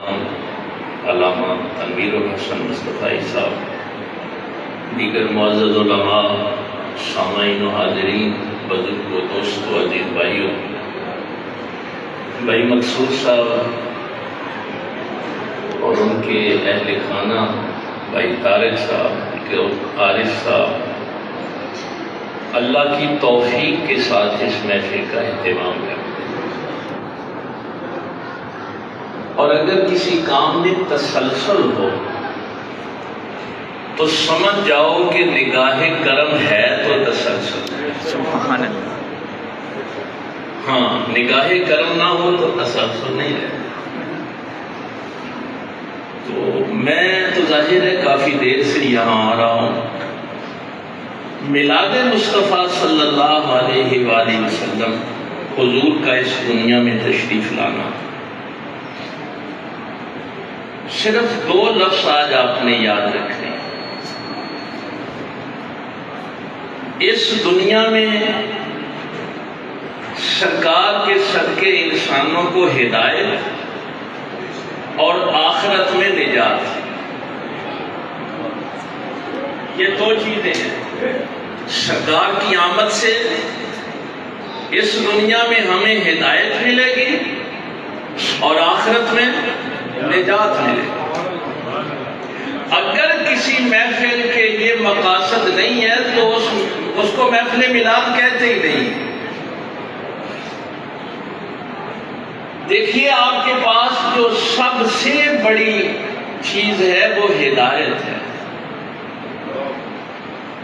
علامہ تنویر الحسن مصطفی صاحب، دیگر معزز علماء، سامعین و حاضرین، بزرگ و دوست و عزیز بھائیوں، بھائی مقصود صاحب اور ان کے اہل خانہ بھائی طارق صاحب کے عارف صاحب اللہ کی توفیق کے ساتھ اس محفل کا اہتمام کرتے ہیں، اور اگر کسی کام میں تسلسل ہو تو سمجھ جاؤ کہ نگاہ کرم ہے تو تسلسل ہے۔ سبحان اللہ۔ ہاں، نگاہ کرم نہ ہو تو تسلسل نہیں ہے۔ تو میں تو ظاہر ہے کافی دیر سے یہاں آ رہا ہوں۔ میلاد مصطفیٰ صلی اللہ علیہ وآلہ وسلم، حضور کا اس دنیا میں تشریف لانا، صرف دو لفظ آج آپ نے یاد رکھنے۔ اس دنیا میں سرکار کے صدقے انسانوں کو ہدایت اور آخرت میں نجات، یہ دو چیزیں ہیں۔ سرکار کی آمد سے اس دنیا میں ہمیں ہدایت ملے گی اور آخرت میں نجات ملے گی۔ اگر کسی محفل کے یہ مقاصد نہیں ہے تو اس کو محفل میلاد کہتے ہی نہیں۔ دیکھیے، آپ کے پاس جو سب سے بڑی چیز ہے وہ ہدایت ہے۔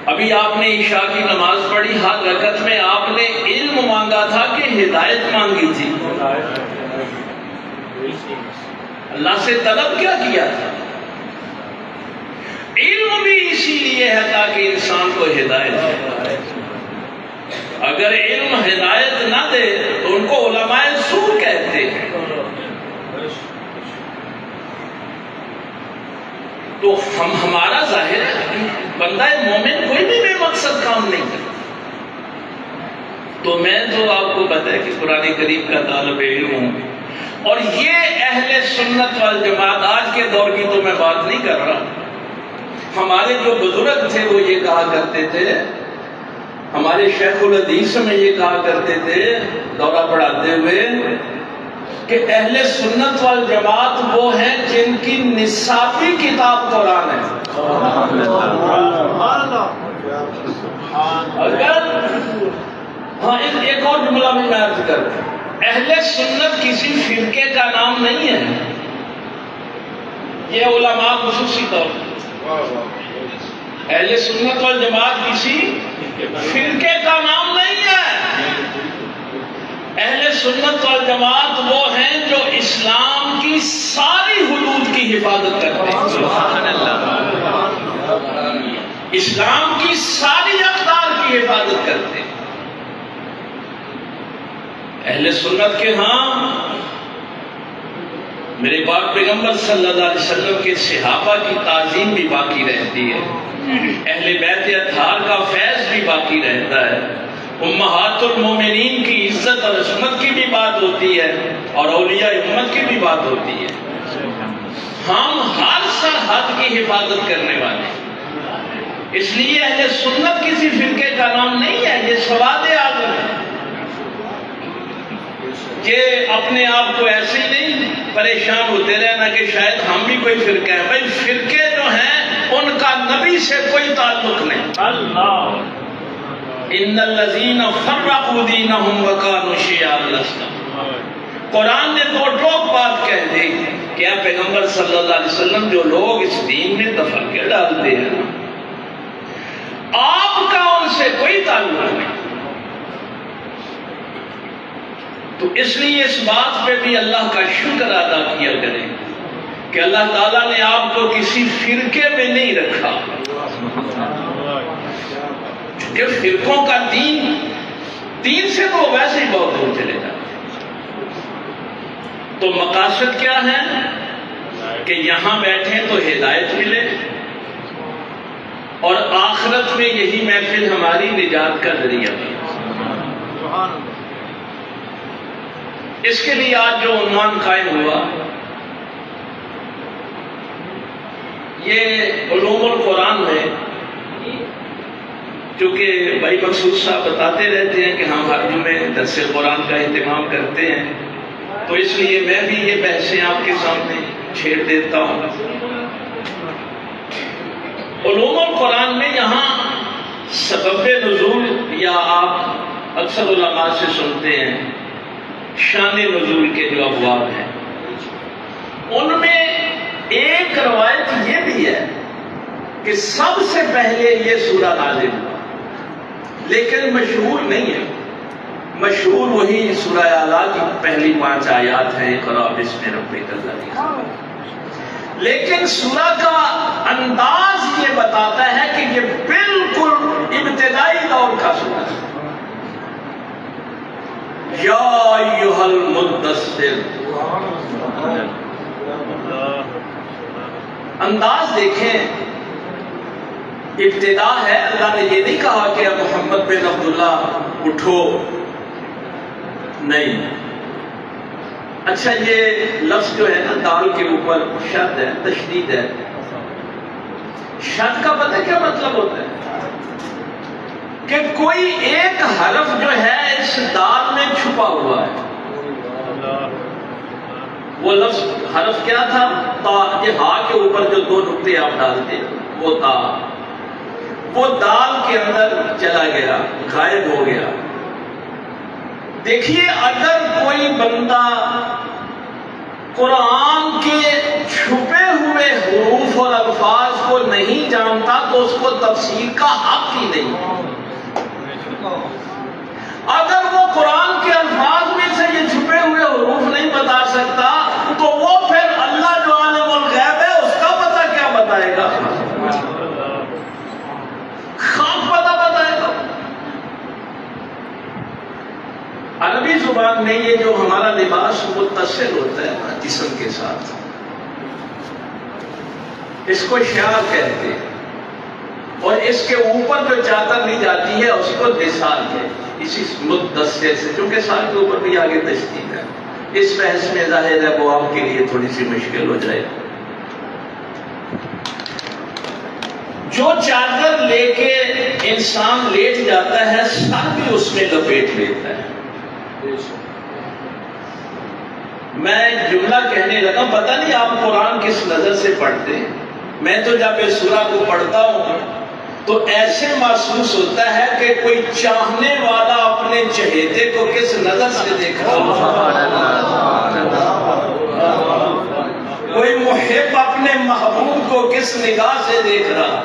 ابھی آپ نے عشاء کی نماز پڑھی، ہر رکعت میں آپ نے علم مانگا تھا کہ ہدایت مانگی تھی۔ اللہ سے طلب کیا کیا تھا؟ علم بھی اسی لیے ہے تاکہ انسان کو ہدایت دے۔ اگر علم ہدایت نہ دے تو ان کو علماء سوء کہتے ہیں۔ تو ہمارا ظاہر ہے بندہ مومن کوئی بھی بے مقصد کام نہیں کرتا۔ تو میں تو آپ کو پتہ ہے کہ قرآن کریم کا طالب علم ہوں، اور یہ اہل سنت والجماعت، آج کے دور کی تو میں بات نہیں کر رہا، ہمارے جو بزرگ تھے وہ یہ کہا کرتے تھے، ہمارے شیخ الحدیث میں یہ کہا کرتے تھے دورہ پڑھاتے ہوئے کہ اہل سنت والجماعت وہ ہیں جن کی نصابی کتاب قرآن ہے۔ اگر ایک اور جملہ میں عرض کرتا ہوں، اہل سنت کسی فرقے کا نام نہیں ہے، یہ علماء خصوصی طور پر، اہل سنت والجماعت کسی فرقے کا نام نہیں ہے۔ اہل سنت والجماعت وہ ہیں جو اسلام کی ساری حدود کی حفاظت کرتے ہیں۔ سبحان اللہ۔ اسلام کی ساری اقدار کی حفاظت کرتے ہیں۔ اہل سنت کے ہاں میرے پاک پیغمبر صلی اللہ علیہ وسلم کے صحابہ کی تعظیم بھی باقی رہتی ہے، اہل بیت اطہار کا فیض بھی باقی رہتا ہے، امہات المومنین کی عزت اور عصمت کی بھی بات ہوتی ہے، اور اولیاء امت کی بھی بات ہوتی ہے۔ ہم ہر سرحد کی حفاظت کرنے والے ہیں، اس لیے اہل سنت کسی فرقے کا نام نہیں ہے، یہ سواد اعظم ہے کہ اپنے آپ کو ایسے ہی نہیں پریشان ہوتے رہنا کہ شاید ہم بھی کوئی فرقہ ہے۔ بھائی فرقے جو ہیں ان کا نبی سے کوئی تعلق نہیں۔ اللہ ان الذین فرقوا دینہم وکانوا شیعا لست۔ قرآن نے دو ٹوک بات کہہ دی کہ اے پیغمبر صلی اللہ علیہ وسلم، جو لوگ اس دین میں تفرقے ڈالتے ہیں آپ کا ان سے کوئی تعلق نہیں۔ تو اس لیے اس بات پہ بھی اللہ کا شکر ادا کیا کریں کہ اللہ تعالیٰ نے آپ کو کسی فرقے میں نہیں رکھا، کہ فرقوں کا دین سے تو ویسے ہی بہت دور چلے جاتے ہیں۔ تو مقاصد کیا ہے کہ یہاں بیٹھیں تو ہدایت ملے، اور آخرت میں یہی محفل ہماری نجات کا ذریعہ بنے۔ اس کے لیے آج جو عنوان قائم ہوا یہ علوم القرآن میں چونکہ بھائی مقصود صاحب بتاتے رہتے ہیں کہ ہم ہر جمعے درس قرآن کا اہتمام کرتے ہیں، تو اس لیے میں بھی یہ بحثیں آپ کے سامنے چھیڑ دیتا ہوں۔ علوم القرآن میں یہاں سبب نزول، یا آپ اکثر علماء سے سنتے ہیں شان نزول کے جو ابواب ہیں، ان میں ایک روایت یہ بھی ہے کہ سب سے پہلے یہ سورہ نازل ہوا، لیکن مشہور نہیں ہے۔ مشہور وہی سورہ اعلیٰ کی پہلی 5 آیات ہیں، اقرأ باسم ربک الذی خلق، لیکن سورہ کا انداز یہ بتاتا ہے کہ یہ بالکل ابتدائی دور کا سورہ ہے۔ یا ایھا المدثر، انداز دیکھیں، ابتدا ہے۔ اللہ نے یہ نہیں کہا کہ اب محمد بن عبداللہ اٹھو، نہیں۔ اچھا، یہ لفظ جو ہے نا دال کے اوپر شد ہے، تشدید ہے۔ شد کا پتہ کیا مطلب ہوتا ہے؟ کہ کوئی ایک حرف جو ہے اس دال میں چھپا ہوا ہے۔ وہ لفظ حرف کیا تھا؟ تا۔ یہ ہا کے اوپر جو 2 نقطے آپ ڈالتے ہیں وہ تا، وہ دال کے اندر چلا گیا، غائب ہو گیا۔ دیکھیے، اگر کوئی بندہ قرآن کے چھپے ہوئے حروف اور الفاظ کو نہیں جانتا تو اس کو تفسیر کا حق ہی نہیں۔ اگر وہ قرآن کے الفاظ میں سے یہ چھپے ہوئے حروف نہیں بتا سکتا تو وہ پھر اللہ جو عالم الغیب ہے اس کا پتہ کیا بتائے گا؟ خاک پتہ بتائے گا۔ عربی زبان میں یہ جو ہمارا لباس متصل ہوتا ہے نا جسم کے ساتھ، اس کو شعر کہتے ہیں، اور اس کے اوپر جو چادر لی جاتی ہے اس کو دسال ہے، اسی مدثر سے، چونکہ سال کے اوپر بھی آگے تشدید ہے۔ اس بحث میں ظاہر ہے وہ آپ کے لیے تھوڑی سی مشکل ہو جائے۔ جو چادر لے کے انسان لیٹ جاتا ہے سر بھی اس میں لپیٹ لیتا ہے۔ میں جملہ کہنے لگا، پتہ نہیں آپ قرآن کس نظر سے پڑھتے ہیں۔ میں تو جب اس سورہ کو پڑھتا ہوں تو ایسے محسوس ہوتا ہے کہ کوئی چاہنے والا اپنے چہیتے کو کس نظر سے دیکھ رہا، کوئی محب اپنے محبوب کو کس نگاہ سے دیکھ رہا۔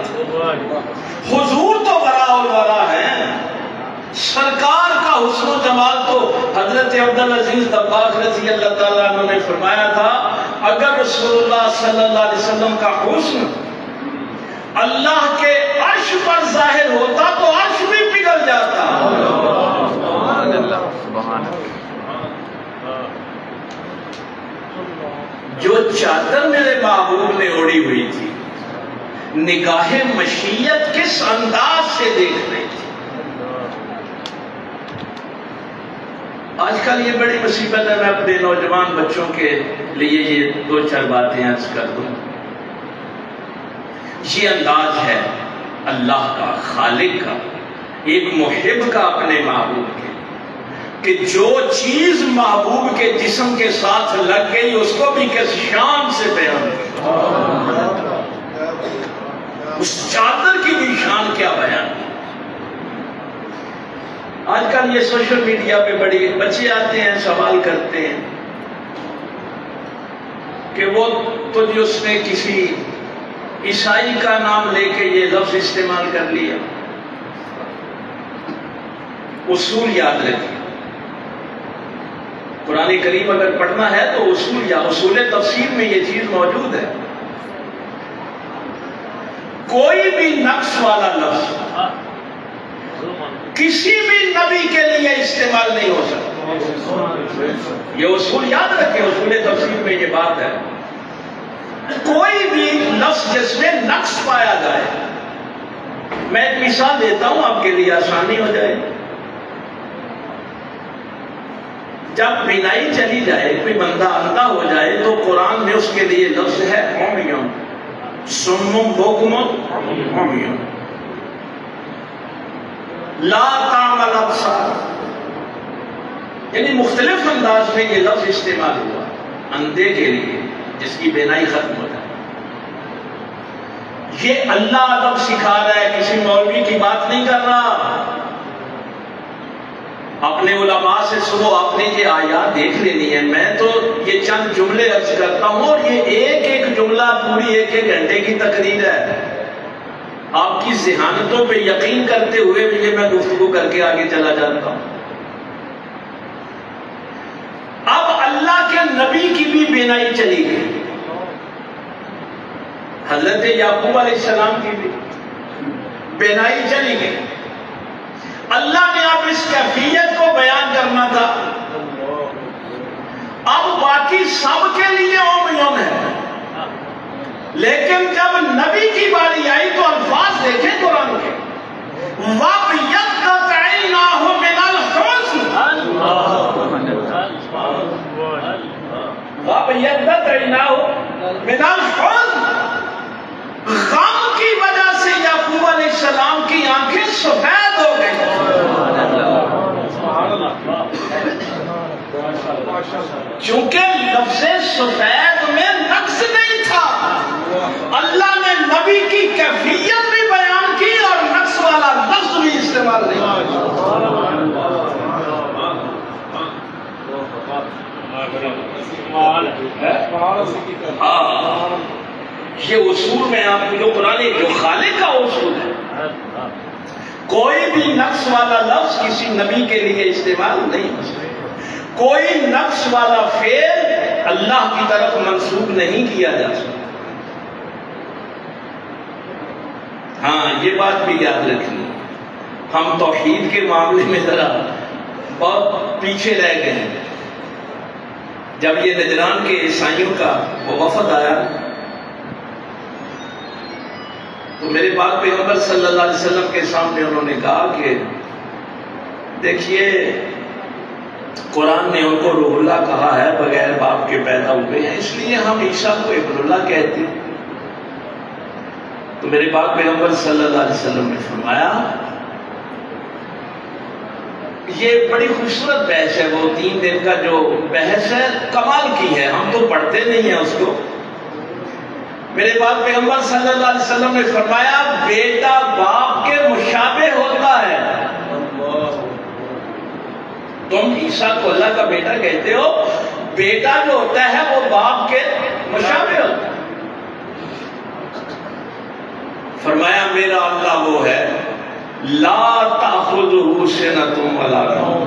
حضور تو برا الورا ہیں، سرکار کا حسن و جمال تو حضرت عبدالعزیز دباغ رضی اللہ تعالیٰ عنہ نے فرمایا تھا، اگر رسول اللہ صلی اللہ علیہ وسلم کا حسن اللہ کے عرش پر ظاہر ہوتا تو عرش بھی پگھل جاتا۔ جو چادر میرے محبوب نے اوڑھی ہوئی تھی، نگاہ مشیت کس انداز سے دیکھ رہی تھی۔ آج کل یہ بڑی مصیبت ہے، میں اپنے نوجوان بچوں کے لیے یہ 2-4 باتیں عرض کر دوں۔ یہ انداز ہے اللہ کا، خالق کا، ایک محب کا اپنے محبوب کے، کہ جو چیز محبوب کے جسم کے ساتھ لگ گئی اس کو بھی کس شان سے بیان کیا، اس چادر کی بھی شان کیا بیان کی۔ آج کل یہ سوشل میڈیا پہ بڑی بچے آتے ہیں، سوال کرتے ہیں کہ وہ تو جو اس نے کسی عیسائی کا نام لے کے یہ لفظ استعمال کر لیا۔ اصول یاد رکھیں، قرآن کریم اگر پڑھنا ہے تو اصول تفسیر میں یہ چیز موجود ہے۔ کوئی بھی نقص والا لفظ کسی بھی نبی کے لیے استعمال نہیں ہو سکتا۔ یہ اصول یاد رکھیں، اصول تفسیر میں یہ بات ہے۔ کوئی بھی لفظ جس میں نقص پایا جائے، میں ایک مثال دیتا ہوں آپ کے لیے آسانی ہو جائے۔ جب بینائی چلی جائے، کوئی بندہ اندھا ہو جائے تو قرآن میں اس کے لیے لفظ ہے عمیٌ، سم بکم عمی لا تعمل الابصار، یعنی مختلف انداز میں یہ لفظ استعمال ہوا اندھے کے لیے جس کی بینائی ختم ہو جائے۔ یہ اللہ ادب سکھا رہا ہے، کسی مولوی کی بات نہیں کر رہا۔ اپنے علماء سے سنو، آپ نے یہ آیات دیکھ لینی ہے۔ میں تو یہ چند جملے عرض کرتا ہوں اور یہ ایک ایک جملہ پوری ایک ایک گھنٹے کی تقریر ہے۔ آپ کی ذہانتوں پہ یقین کرتے ہوئے بھی یہ میں گفتگو کر کے آگے چلا جاتا ہوں۔ اب اللہ کے نبی کی بھی بینائی چلی گئی، حضرت یعقوب علیہ السلام کی بھی بینائی چلی گئی۔ اللہ نے اب اس کیفیت کو بیان کرنا تھا۔ اب باقی سب کے لیے عمیون ہے، لیکن جب نبی کی باری آئی تو الفاظ دیکھیں قرآن کے، وَابْيَضَّتْ عَيْنَاهُ مِنَ الْحُزْنِ، وَابْيَضَّتْ عَيْنَاهُ مِنَ الْحُزْنِ، غم کی وجہ سے یعقوب علیہ السلام کی آنکھیں سفید ہو گئی۔ چونکہ لفظ سفید میں نقص نہیں تھا، اللہ نے نبی کی کیفیت بھی بیان کی اور نقص والا لفظ بھی استعمال نہیں کیا۔ یہ اصول میں آپ کو جو قرآن جو خالق کا اصول ہے، کوئی بھی نقص والا لفظ کسی نبی کے لیے استعمال نہیں ہو سکتا، کوئی نقص والا فعل اللہ کی طرف منسوب نہیں کیا جا سکتا۔ ہاں یہ بات بھی یاد رکھنی، ہم توحید کے معاملے میں ذرا بہت پیچھے رہ گئے ہیں۔ جب یہ نجران کے عیسائیوں کا وہ وفد آیا تو میرے پاک پیغمبر صلی اللہ علیہ وسلم کے سامنے انہوں نے کہا کہ دیکھیے قرآن نے ان کو روح اللہ کہا ہے، بغیر باپ کے پیدا ہوئے ہیں، اس لیے ہم عیسیٰ کو ابن اللہ کہتے ہیں۔ تو میرے پاک پیغمبر صلی اللہ علیہ وسلم نے فرمایا یہ بڑی خوبصورت بحث ہے، وہ 3 دن کا جو بحث ہے کمال کی ہے، ہم تو پڑھتے نہیں ہیں اس کو۔ میرے پاک پیغمبر صلی اللہ علیہ وسلم نے فرمایا بیٹا باپ کے مشابہ ہوتا ہے، تم عیسیٰ کو اللہ کا بیٹا کہتے ہو، بیٹا جو ہوتا ہے وہ باپ کے مشابہ ہوتا ہے۔ فرمایا میرا اللہ وہ ہے لا تأخذہ سنۃ ولا نوم،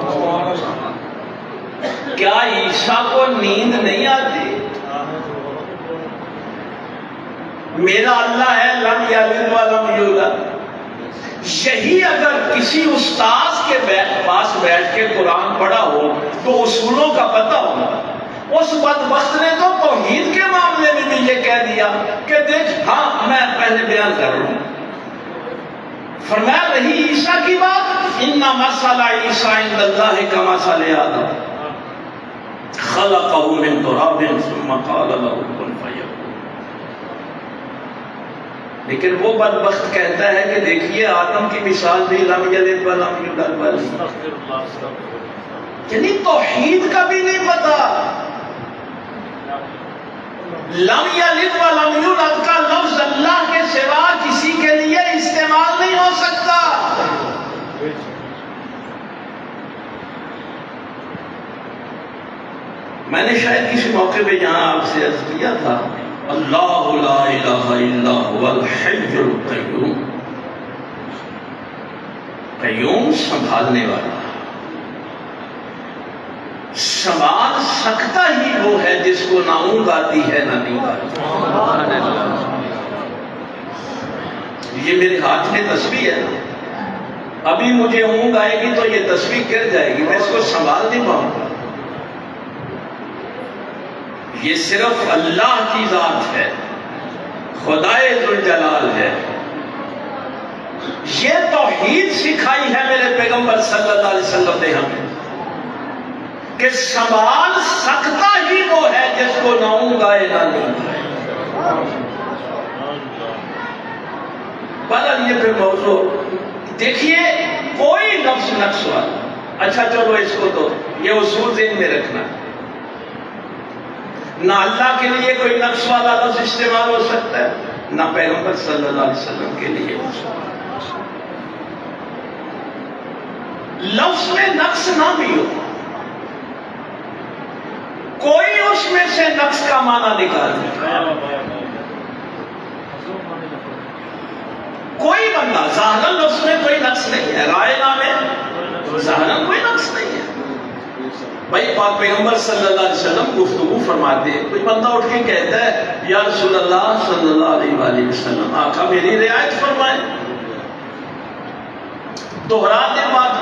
کیا عیسیٰ کو نیند نہیں آتی؟ میرا اللہ ہے لم یلد ولم یولد۔ یہی اگر کسی استاذ کے پاس بیٹھ کے قرآن پڑھا ہو تو اصولوں کا پتہ ہوگا۔ اس بدبخت نے تو توحید کے معاملے میں بھی یہ کہہ دیا کہ دیکھ ہاں میں پہلے بیان کر رہا ہوں۔ فرمایا رہی عیسیٰ کی بات، ان مثل عیسیٰ عند اللہ کمثل آدم خلقہ من تراب ثم قال له کن فیکون۔ لیکن وہ بدبخت کہتا ہے کہ دیکھیے آدم کی مثال بھی لم یلد ولم یولد، یعنی توحید کا بھی نہیں پتا۔ لم یلد ولم یولد کا لفظ اللہ کے سوا کسی کے لیے استعمال نہیں ہو سکتا۔ میں نے شاید کسی موقع پہ جہاں آپ سے عرض کیا تھا اللہ لا الہ الا هو الحی القیوم، قیوم سنبھالنے والا، سنبھال سکتا ہی وہ ہے جس کو نہ اونگ آتی ہے نہ نیند آتی۔ یہ میرے ہاتھ میں تسبیح ہے، ابھی مجھے اونگ آئے گی تو یہ تسبیح گر جائے گی، میں اس کو سنبھال نہیں پاؤں گا۔ یہ صرف اللہ کی ذات ہے، خدائے ذوالجلال ہے۔ یہ توحید سکھائی ہے میرے پیغمبر صلی اللہ علیہ وسلم نے ہمیں کہ سنبھال سکتا ہی وہ ہے جس کو نہ اونگ آئے نہ نیند آئے۔ یہ پھر موضوع دیکھیے کوئی لفظ نقص والا. اچھا چلو اس کو تو یہ اصول ذہن میں رکھنا, نہ اللہ کے لیے کوئی نقص والا لفظ استعمال ہو سکتا ہے, نہ پیغمبر صلی اللہ علیہ وسلم کے لیے. لفظ میں نقص نہ بھی ہو, کوئی اس میں سے نقص کا معنی نکال دے. کوئی بندہ ظاہراً لفظ میں کوئی نقص نہیں ہے, رائنا میں ظاہراً کوئی نقص نہیں ہے. بھائی پاک پیغمبر صلی اللہ علیہ وسلم گفتگو فرماتے ہیں, کوئی بندہ اٹھ کے کہتا ہے یا رسول اللہ صلی اللہ علیہ وآلہ وسلم آقا میری رعایت فرمائیں, دوہرا دیں بات,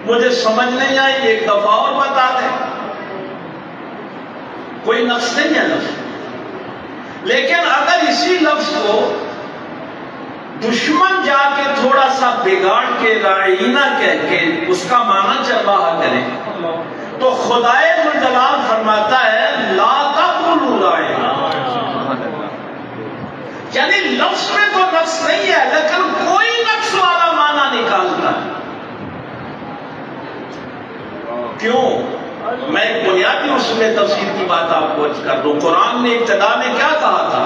مجھے سمجھ نہیں آئی ایک دفعہ اور بتا دیں, کوئی نقص نہیں ہے لفظ. لیکن اگر اسی لفظ کو دشمن جا کے تھوڑا سا بگاڑ کے رائینہ کہہ کے اس کا معنی چرواہا کرے تو خدائے ذوالجلال فرماتا ہے لا تقولوا رائنا. یعنی لفظ میں تو نقص نہیں ہے لیکن کوئی نقص والا معنی نکالتا ہے. کیوں؟ میں ایک بنیادی اصول تفسیر کی بات آپ کو کر دوں. قرآن نے ابتدا میں کیا کہا تھا؟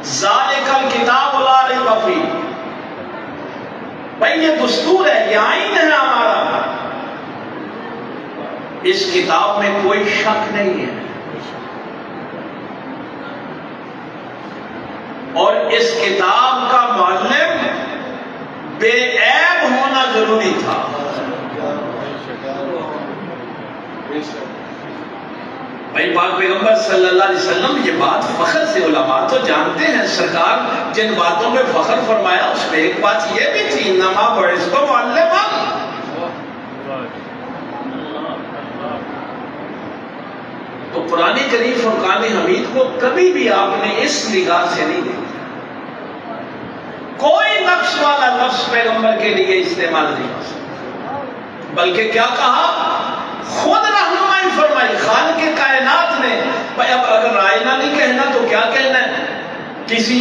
ذالک الکتاب لا ریب فیہ. بھائی یہ دستور ہے, یہ آئین ہے ہمارا, اس کتاب میں کوئی شک نہیں ہے, اور اس کتاب کا معلم بے عیب ہونا ضروری تھا. بھائی پاک پیغمبر صلی اللہ علیہ وسلم یہ بات فخر سے علماء تو جانتے ہیں, سرکار جن باتوں میں فخر فرمایا اس میں ایک بات یہ بھی تھی انما بعثت معلما. تو قرآن کریم فرقان حمید کو کبھی بھی آپ نے اس نگاہ سے نہیں دیکھا, کوئی نقص والا لفظ پیغمبر کے لیے استعمال نہیں ہو سکتا, بلکہ کیا کہا خود رہنمائی فرمائی خالق کائنات نے. بھائی اب اگر رائنا نہیں کہنا تو کیا کہنا ہے؟ کسی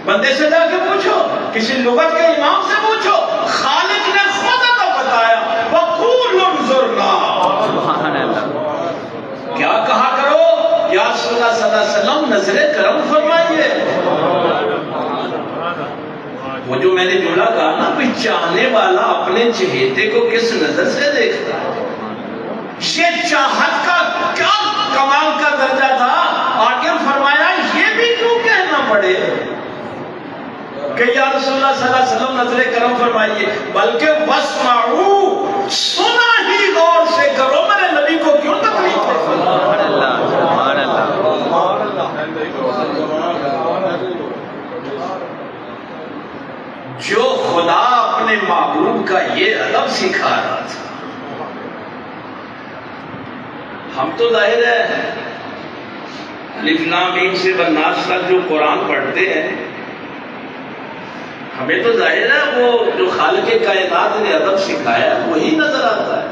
بندے سے جا کے پوچھو, کسی لغت کے امام سے پوچھو. خالق نے خود تو بتایا وَقُولُ انظُرْنَا, کیا کہا کرو یا رسول اللہ صلی اللہ علیہ وسلم نظر کرم فرمائیے. وہ جو میں نے جملہ کہا نا, کوئی چاہنے والا اپنے چہیتے کو کس نظر سے دیکھتا ہے, یہ چاہت کا کیا کمال کا درجہ تھا. آگے فرمایا یہ بھی کیوں کہنا پڑے کہ یا رسول اللہ صلی اللہ علیہ وسلم نظر کرم فرمائیے, بلکہ وَاسْمَعُوا, سنا ہی غور سے کرو, میرے نبی کو کیوں تکلیف ہے. جو خدا اپنے محبوب کا یہ ادب سکھا رہا تھا, ہم تو ظاہر ہے الف لام میم سے والناس تک جو قرآن پڑھتے ہیں, ہمیں تو ظاہر ہے وہ جو خالق کائنات نے ادب سکھایا وہی نظر آتا ہے.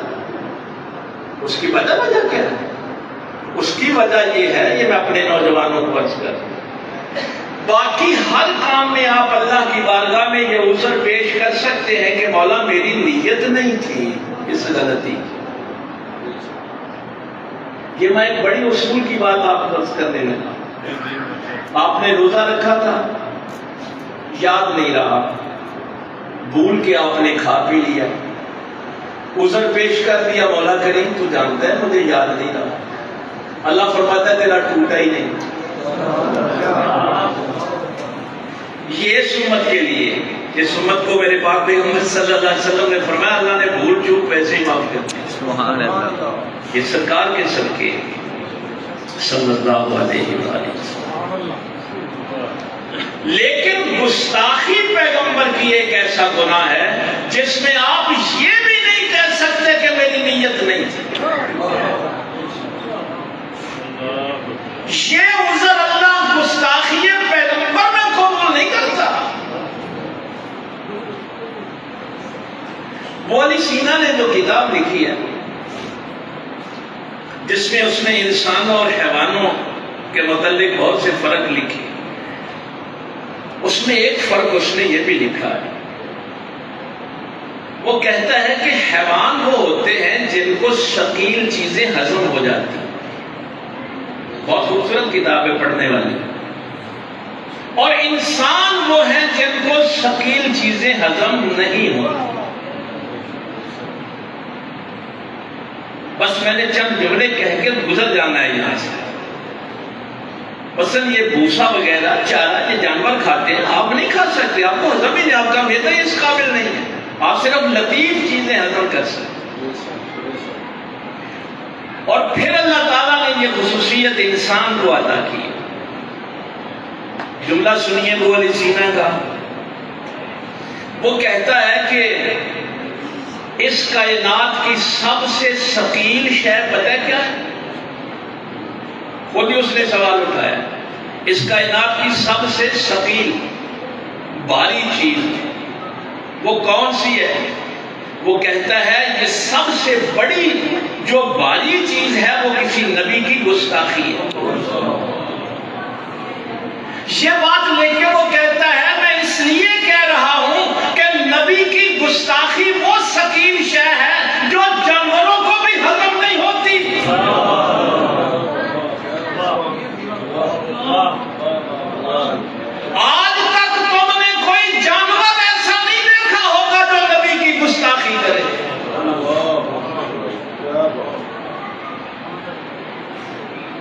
اس کی وجہ کیا ہے؟ اس کی وجہ یہ ہے, یہ میں اپنے نوجوانوں کو عرض کر, باقی ہر کام میں آپ اللہ کی بارگاہ میں یہ عذر پیش کر سکتے ہیں کہ مولا میری نیت نہیں تھی اس غلطی. یہ میں ایک بڑی اصول کی بات آپ کو عرض کرنے لگا. آپ نے روزہ رکھا تھا, یاد نہیں رہا, بھول کے آپ نے کھا پی لیا, عذر پیش کر دیا مولا کریم تو جانتا ہے مجھے یاد نہیں رہا. اللہ فرماتا ہے تیرا ٹوٹا ہی نہیں. یہ اس امت کے لیے, اس امت کو میرے پاک پیغمبر صلی اللہ علیہ وسلم نے فرمایا اللہ نے بھول چوک ویسے ہی معاف کر دی. سبحان اللہ. یہ سرکار کے صدقے صلی اللہ علیہ وسلم. لیکن گستاخی پیغمبر کی ایک ایسا گناہ ہے جس میں آپ یہ بھی نہیں کہہ سکتے کہ میری نیت نہیں تھی. یہ عذر اللہ گستاخی پیغمبر میں قبول نہیں کرتا. مولی سینا نے جو کتاب لکھی ہے جس میں اس نے انسانوں اور حیوانوں کے متعلق بہت سے فرق لکھے, اس میں ایک فرق اس نے یہ بھی لکھا ہے، وہ کہتا ہے کہ حیوان وہ ہوتے ہیں جن کو ثقیل چیزیں ہضم ہو جاتی ہیں. بہت خوبصورت کتاب ہے پڑھنے والی. اور انسان وہ ہیں جن کو ثقیل چیزیں ہضم نہیں ہوتی. بس میں نے چند جملے کہہ کے گزر جانا ہے یہاں سے. مثلا یہ بھوسا وغیرہ چارہ یہ جانور کھاتے ہیں، آپ نہیں کھا سکتے، آپ کو ہضم ہی نہیں، آپ کا معدہ ہی اس قابل نہیں ہے. آپ صرف لطیف چیزیں ہضم کر سکتے. اور پھر اللہ تعالیٰ نے یہ خصوصیت انسان کو عطا کی. جملہ سنیے ابو علی سینا کا. وہ کہتا ہے کہ اس کائنات کی سب سے ثقیل شے پتہ ہے کیا ہے؟ خود ہی اس نے سوال اٹھایا. اس کائنات کی سب سے ثقیل بھاری چیز وہ کون سی ہے؟ وہ کہتا ہے یہ سب سے بڑی جو بھاری چیز ہے وہ کسی نبی کی گستاخی ہے. یہ بات لے کے وہ کہتا ہے میں اس لیے کہہ رہا ہوں کہ نبی کی گستاخی وہ ثقیل شے ہے جو جانوروں کو بھی ہضم نہیں ہوتی. آج تک تم نے کوئی جانور ایسا نہیں دیکھا ہوگا جو نبی کی گستاخی کرے.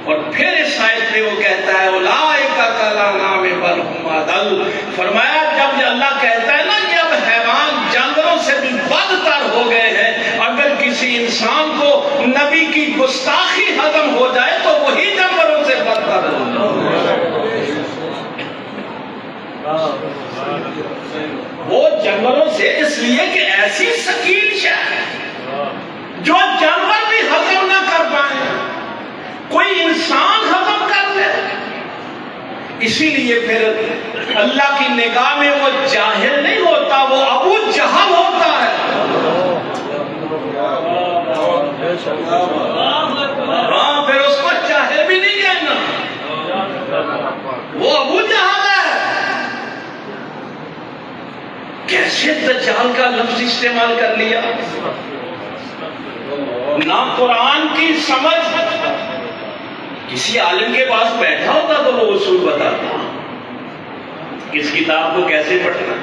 اور پھر اس آیت میں وہ کہتا ہے اولئک کالانعام بل ھم اضل. فرمایا جب اللہ کہتا ہے نا کہ اب حیوان جانوروں سے بھی بدتر ہو گئے ہیں، اگر کسی انسان کو نبی کی گستاخی ہضم ہو جائے تو وہی جانوروں سے بدتر ہو جائے. وہ جانوروں سے اس لیے کہ ایسی ثقیل شے جو جانور بھی ہضم نہ کر پائے کوئی انسان ہضم کر لے. اسی لیے پھر اللہ کی نگاہ میں وہ جاہل نہیں ہوتا، وہ ابو جہل ہوتا ہے. ہاں پھر اس کو جاہل بھی نہیں کہنا، وہ ابو جہل ہے. کیسے دجال کا لفظ استعمال کر لیا؟ نہ قرآن کی سمجھ. کسی عالم کے پاس بیٹھا ہوتا تو وہ اصول بتاتا کس کتاب کو کیسے پڑھنا.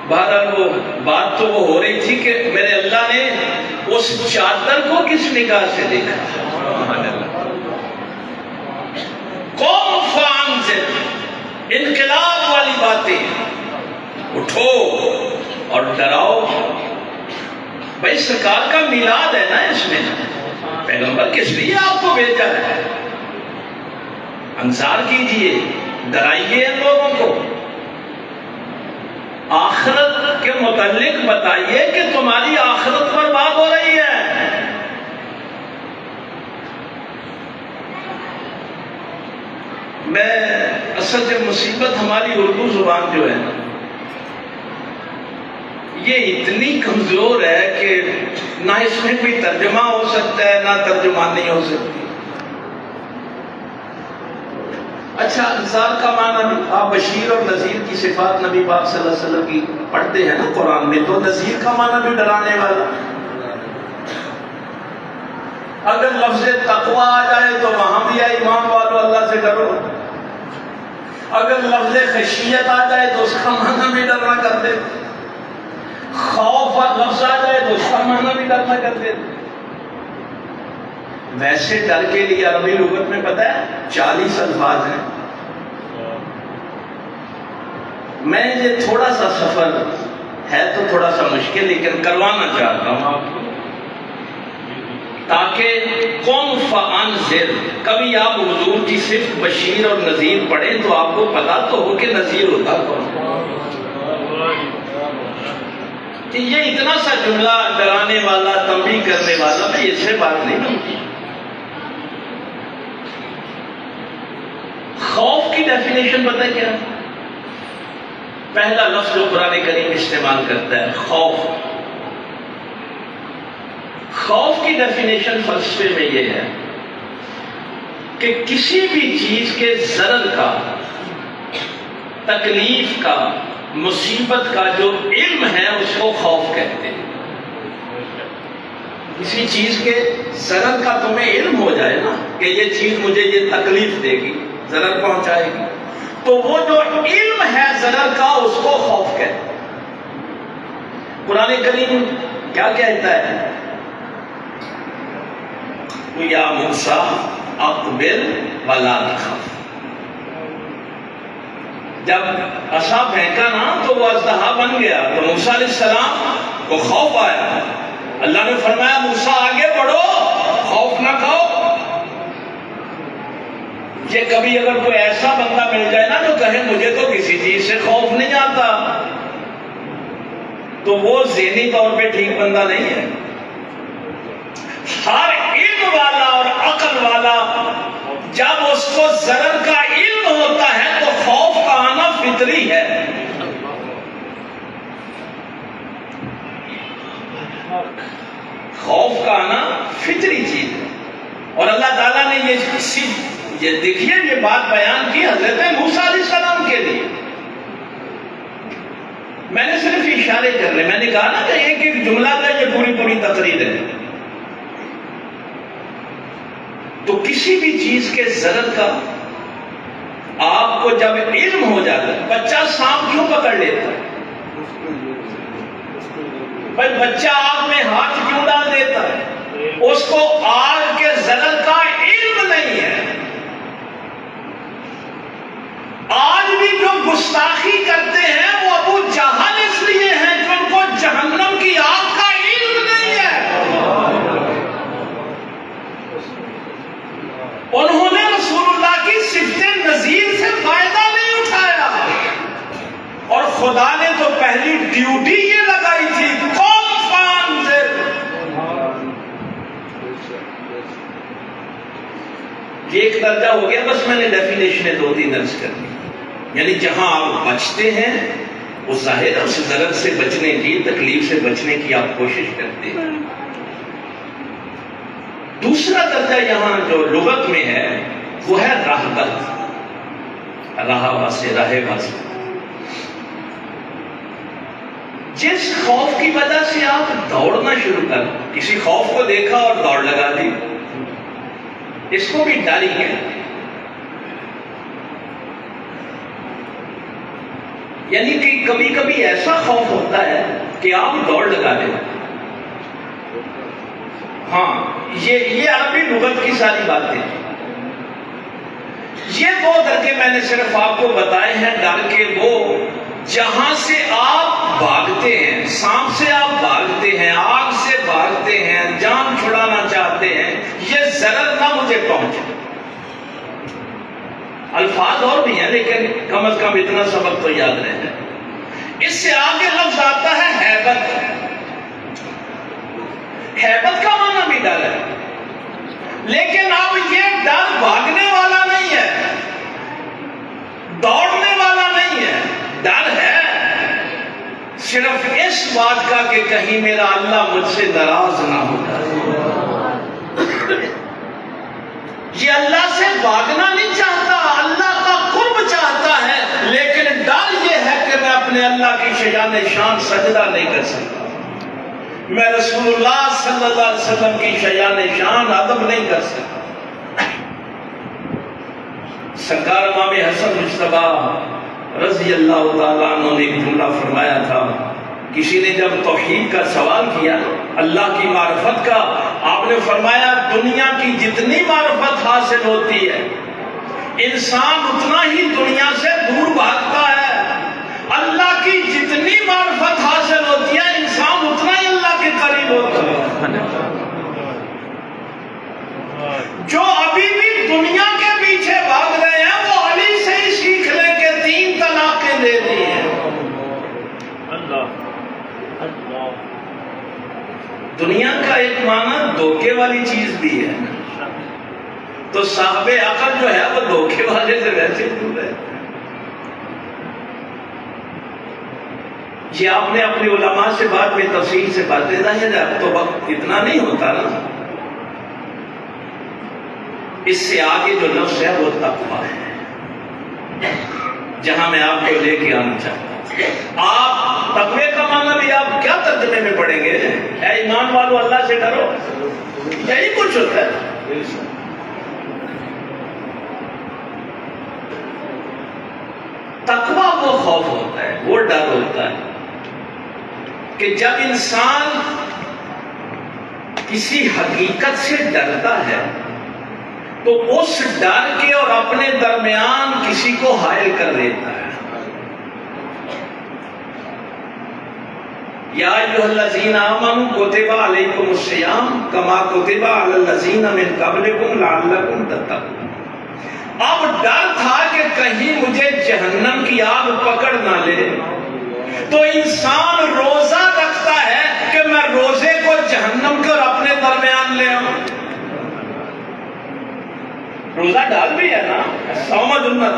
بہرحال وہ بات تو وہ ہو رہی تھی کہ میرے اللہ نے اس چادر کو کس نگاہ سے دیکھا. قوم فانذر، انقلاب والی باتیں، اٹھو اور ڈراؤ. بھائی سرکار کا میلاد ہے نا، اس میں پیغمبر کس لیے آپ کو بھیجا ہے؟ انذار کیجئے، ڈرائیے ان لوگوں کو، آخرت کے متعلق بتائیے کہ تمہاری آخرت برباد ہو رہی ہے. میں اصل سے مصیبت ہماری اردو زبان جو ہے یہ اتنی کمزور ہے کہ نہ اس میں کوئی ترجمہ ہو سکتا ہے نہ ترجمانی ہو سکتی. اچھا انصار کا معنی بھی آپ بشیر اور نذیر کی صفات نبی پاک صلی اللہ علیہ وسلم کی پڑھتے ہیں نا قرآن میں، تو نذیر کا معنی بھی ڈرانے والا. اگر لفظ تقوی آ جائے تو وہاں بھی ہے ایمان والو اللہ سے ڈرو. اگر لفظ خشیت آ جائے تو اس کا معنی بھی ڈرنا کر دے. خوف لفظ آ جائے تو اس کا معنی بھی ڈرنا کر دے. ویسے ڈر کے لیے عربی لغت میں پتہ ہے 40 الفاظ ہیں. میں یہ تھوڑا سا سفر ہے تو تھوڑا سا مشکل لیکن کروانا چاہتا ہوں آپ کو، تاکہ قوم فانذر کبھی آپ حضور کی صرف بشیر اور نذیر پڑھیں تو آپ کو پتا تو ہو کہ نذیر ہوتا کون. یہ اتنا سا جملہ ڈرانے والا تنبیہ کرنے والا میں اس سے بات نہیں کرتی. خوف کی ڈیفینیشن پتہ ہے کیا؟ پہلا لفظ جو قرآن کریم استعمال کرتا ہے خوف. خوف کی ڈیفینیشن فلسفے میں یہ ہے کہ کسی بھی چیز کے ضرر کا، تکلیف کا، مصیبت کا جو علم ہے اس کو خوف کہتے ہیں۔ کسی چیز کے ضرر کا تمہیں علم ہو جائے نا کہ یہ چیز مجھے یہ تکلیف دے گی، ضرر پہنچائے گی، تو وہ جو علم ہے ضرر کا اس کو خوف کہتے ہیں۔ قرآن کریم کیا کہتا ہے؟ یا موسیٰ اقبل ولا تخف۔ جب عصا پھینکا نا تو وہ اژدہا بن گیا، تو موسیٰ علیہ السلام کو خوف آیا۔ اللہ نے فرمایا موسیٰ آگے بڑھو، خوف نہ کھاؤ۔ یہ کبھی اگر کوئی ایسا بندہ مل جائے نا جو کہے مجھے تو کسی چیز سے خوف نہیں آتا، تو وہ ذہنی طور پہ ٹھیک بندہ نہیں ہے۔ ہر علم والا اور عقل والا جب اس کو ضرر کا علم ہوتا ہے تو خوف کا آنا فطری ہے۔ خوف کا آنا فطری چیز ہے، اور اللہ تعالیٰ نے یہ دیکھیے یہ بات بیان کی حضرت موسیٰ علیہ السلام کے لیے۔ میں نے صرف اشارے کر رہے، میں نے کہا نا کہ ایک ایک جملہ کا یہ پوری تقریر ہے۔ تو کسی بھی چیز کے ضرر کا آپ کو جب علم ہو جاتا ہے، بچہ سانپ کیوں پکڑ لیتا ہے؟ بھائی بچہ آگ میں ہاتھ کیوں ڈال دیتا ہے؟ اس کو آگ کے ضرر کا علم نہیں ہے۔ آج بھی جو گستاخی کرتے ہیں وہ ابو جہل اس لیے ہیں کہ ان کو جہنم کی آگ کا علم نہیں ہے۔ انہوں نے رسول اللہ کی صفت نذیر سے فائدہ نہیں اٹھایا، اور خدا نے تو پہلی ڈیوٹی یہ لگائی تھی قوم فانذر۔ یہ ایک درجہ ہو گیا، بس میں نے ڈیفینیشن 2-3 درج کر دی۔ یعنی جہاں آپ بچتے ہیں اس ظاہر اس ضرر سے بچنے کی، تکلیف سے بچنے کی آپ کوشش کرتے ہیں۔ دوسرا درجہ یہاں جو لغت میں ہے وہ ہے رہبت، رہبہ سے، راہبہ سے۔ جس خوف کی وجہ سے آپ دوڑنا شروع کر، کسی خوف کو دیکھا اور دوڑ لگا دی، اس کو بھی ڈر ہی کہتے ہیں۔ یعنی کہ کبھی کبھی ایسا خوف ہوتا ہے کہ آپ دوڑ لگا دیں۔ ہاں یہ عربی لغت کی ساری باتیں۔ یہ 2 درجے میں نے صرف آپ کو بتائے ہیں ڈر کے، وہ جہاں سے آپ بھاگتے ہیں، سانپ سے آپ بھاگتے ہیں، آگ سے بھاگتے ہیں، جان چھڑانا چاہتے ہیں، یہ ضرر نہ مجھے پہنچے۔ الفاظ اور بھی ہیں لیکن کم از کم اتنا سبق تو یاد رہ جائے۔ اس سے آگے لفظ آتا ہے ہیبت۔ ہیبت کا معنی بھی ڈر ہے، لیکن اب یہ ڈر بھاگنے والا نہیں ہے، دوڑنے والا نہیں ہے، ڈر ہے صرف اس بات کا کہ کہیں میرا اللہ مجھ سے ناراض نہ ہو جائے۔ یہ اللہ سے بھاگنا نہیں چاہتا، اللہ کا قرب چاہتا ہے، لیکن ڈر یہ ہے کہ میں اپنے اللہ کی شان شان سجدہ نہیں کر سکتا، میں رسول اللہ صلی اللہ علیہ وسلم کی شان شان ادب نہیں کر سکتا۔ سرکار امام حسن مجتبی رضی اللہ تعالیٰ عنہ نے ایک جملہ فرمایا تھا، کسی نے جب توحید کا سوال کیا، اللہ کی معرفت کا، آپ نے فرمایا دنیا کی جتنی معرفت حاصل ہوتی ہے انسان اتنا ہی دنیا سے دور بھاگتا ہے، اللہ کی جتنی معرفت حاصل ہوتی ہے انسان اتنا ہی اللہ کے قریب ہوتا ہے۔ جو ابھی بھی دنیا کے پیچھے بھاگ رہے ہیں وہ علی سے ہی سیکھ لیں کہ 3 طلاقیں دے دی ہیں۔ دنیا کا ایک معنی دھوکے والی چیز بھی ہے، تو صاحب عقل جو ہے وہ دھوکے والے سے ویسے دور ہے۔ یہ آپ نے اپنے علماء سے بعد میں تفصیل سے باتیں ظاہر ہے، اب تو وقت اتنا نہیں ہوتا نا۔ اس سے آگے جو لفظ ہے وہ تقویٰ ہے، جہاں میں آپ کو لے کے آنا چاہتا ہوں۔ آپ تقوی کا معنی بھی آپ کیا ترجمے میں پڑھیں گے؟ اے ایمان والو اللہ سے ڈرو، یہی کچھ ہوتا ہے۔ تقویٰ وہ خوف ہوتا ہے، وہ ڈر ہوتا ہے کہ جب انسان کسی حقیقت سے ڈرتا ہے تو اس ڈر کے اور اپنے درمیان کسی کو حائل کر دیتا ہے۔ یا ایھا الذین آمنوا کتب علیکم الصیام کما کتب علی الذین من قبلکم لعلکم تتقون۔ اب ڈر تھا کہ کہیں مجھے جہنم کی آگ پکڑ نہ لے، تو انسان روزہ رکھتا ہے کہ میں روزے کو جہنم کے اور اپنے درمیان لے آؤں۔ روزہ ڈال بھی ہے نا، سوما جنت،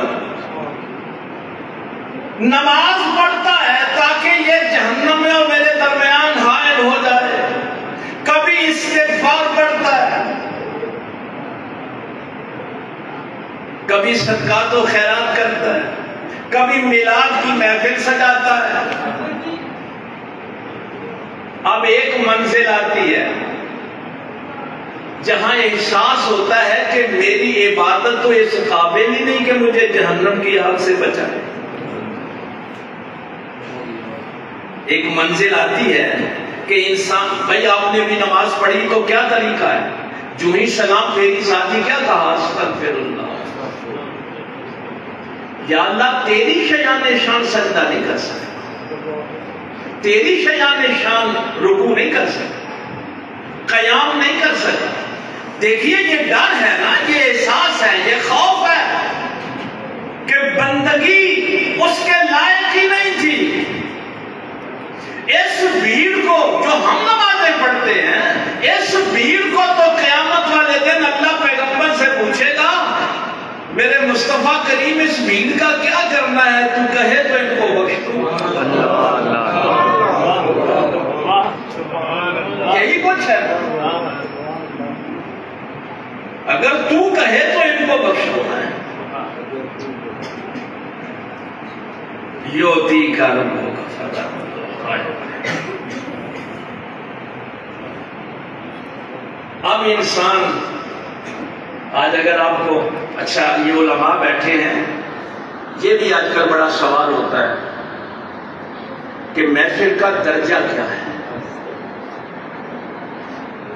نماز پڑھتا ہے تاکہ یہ جہنم میں اور میرے درمیان حائل ہو جائے، کبھی استغفار پڑھتا ہے، کبھی صدقات و خیرات کرتا ہے، کبھی میلاد کی محفل سجاتا ہے۔ اب ایک منزل آتی ہے جہاں احساس ہوتا ہے کہ میری عبادت تو اس قابل ہی نہیں کہ مجھے جہنم کی آگ سے بچائے۔ ایک منزل آتی ہے کہ انسان، بھائی آپ نے بھی نماز پڑھی تو کیا طریقہ ہے؟ جو ہی سلام پھیری ساتھی کیا کہا؟ استغفر اللہ، یا اللہ تیری شان شان سجدہ نہیں کر سکتا، تیری شان شان رکوع نہیں کر سکتا، قیام نہیں کر سکتا۔ دیکھیے یہ ڈر ہے نا، یہ احساس ہے، یہ خوف ہے کہ بندگی اس کے لائق ہی نہیں تھی۔ اس بھیڑ کو جو ہم نمازیں پڑھتے ہیں، اس بھیڑ کو تو قیامت والے دن اللہ پیغمبر سے پوچھے گا، میرے مصطفیٰ کریم اس بھیڑ کا کیا کرنا ہے، تو کہے تو ان کو بخش دوں۔ یہی کچھ ہے، اگر تو کہے تو ان کو بخشنا ہے۔ یوتی کا ربوں کا فضا۔ اب انسان آج اگر آپ کو، اچھا یہ علماء بیٹھے ہیں، یہ بھی آج کل بڑا سوال ہوتا ہے کہ محفل کا درجہ کیا ہے۔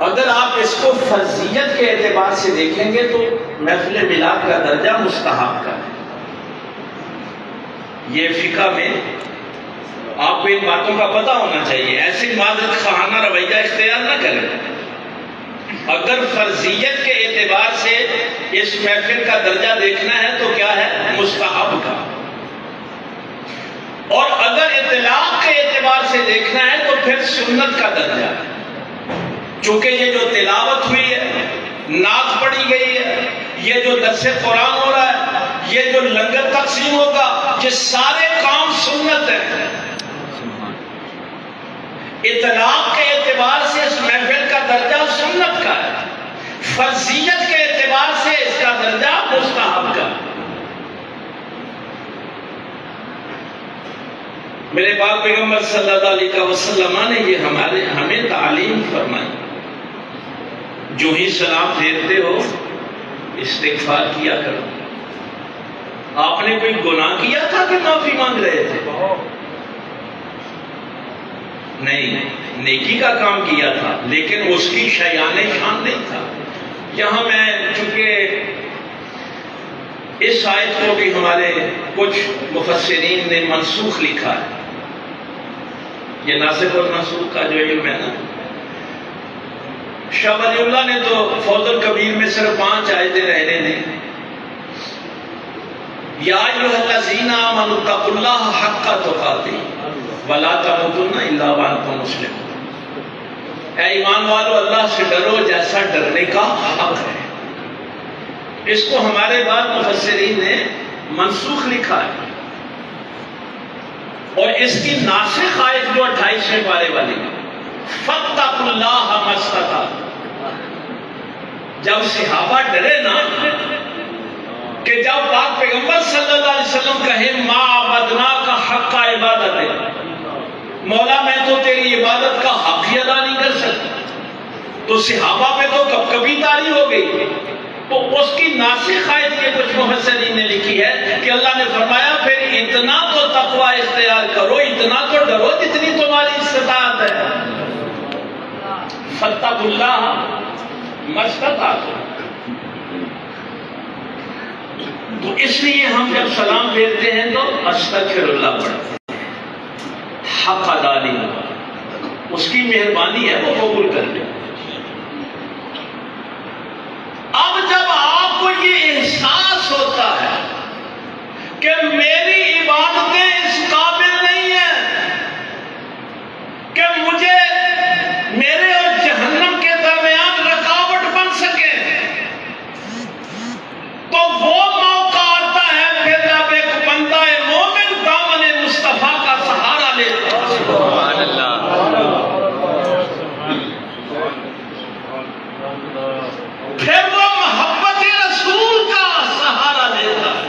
اگر آپ اس کو فرضیت کے اعتبار سے دیکھیں گے تو محفل میلاد کا درجہ مستحب کا ہے۔ یہ فقہ میں آپ کو ان باتوں کا پتہ ہونا چاہیے، ایسی معذرت خواہانہ رویہ اختیار نہ کریں۔ اگر فرضیت کے اعتبار سے اس محفل کا درجہ دیکھنا ہے تو کیا ہے؟ مستحب کا۔ اور اگر اطلاق کے اعتبار سے دیکھنا ہے تو پھر سنت کا درجہ ہے، چونکہ یہ جو تلاوت ہوئی ہے، نعت پڑھی گئی ہے، یہ جو درس قرآن ہو رہا ہے، یہ جو لنگر تقسیم ہوگا، یہ سارے کام سنت ہیں۔ اطلاق کے اعتبار سے اس محفل کا درجہ سنت کا ہے، فرضیت کے اعتبار سے اس کا درجہ مستحب کا ہے۔ میرے پاک پیغمبر صلی اللہ علیہ وسلم نے یہ ہمیں تعلیم فرمائی، جو ہی سلام پھیرتے ہو استغفار کیا کرو۔ آپ نے کوئی گناہ کیا تھا کہ معافی مانگ رہے تھے؟ نہیں، نیکی کا کام کیا تھا، لیکن اس کی شیان شان نہیں تھا۔ یہاں میں چونکہ اس آیت کو بھی ہمارے کچھ مفسرین نے منسوخ لکھا ہے، یہ ناسخ اور منسوخ کا جو علم ہے نا، شاہ ولی اللہ نے تو فوز الکبیر میں صرف 5 آیتیں رہنے دیں۔ یا ایھا الذین آمنوا اتقوا اللہ حق تقاتہ ولا تموتن الا وانتم مسلمون۔ اے ایمان والو اللہ سے ڈرو جیسا ڈرنے کا حق ہے۔ اس کو ہمارے بعد مفسرین نے منسوخ لکھا ہے، اور اس کی ناسخ آیت جو 28ویں پارے والی فاتقوا اللہ ما استطعتم، جب صحابہ ڈرے نا کہ جب پاک پیغمبر صلی اللہ علیہ وسلم کہے ما عبدنا کا حق عبادت ہے، مولا میں تو تیری عبادت کا حق ہی ادا نہیں کر سکتا، تو صحابہ پہ تو کبھی طاری ہو گئی. تو اس کی ناسخ آیت کے کچھ مفسرین نے لکھی ہے کہ اللہ نے فرمایا پھر اتنا تو تقوی اختیار کرو، اتنا تو ڈرو جتنی تمہاری استطاعت ہے. فاتقوا اللہ ما استطعتم. تو اس لیے ہم جب سلام پھیرتے ہیں تو استغفر اللہ پڑھتے ہیں، حق ادا نہیں ہوا، اس کی مہربانی ہے وہ قبول کر لے. اب جب آپ کو یہ احساس ہوتا ہے کہ میری عبادتیں اس قابل نہیں ہیں کہ مجھے میرے اور جہنم کے درمیان رکاوٹ بن سکے، تو وہ موقع آتا ہے پھر جب ایک بندہ مومن دامن مصطفیٰ کا سہارا لیتا ہے. سبحان اللہ. پھر وہ محبت رسول کا سہارا لیتا ہے،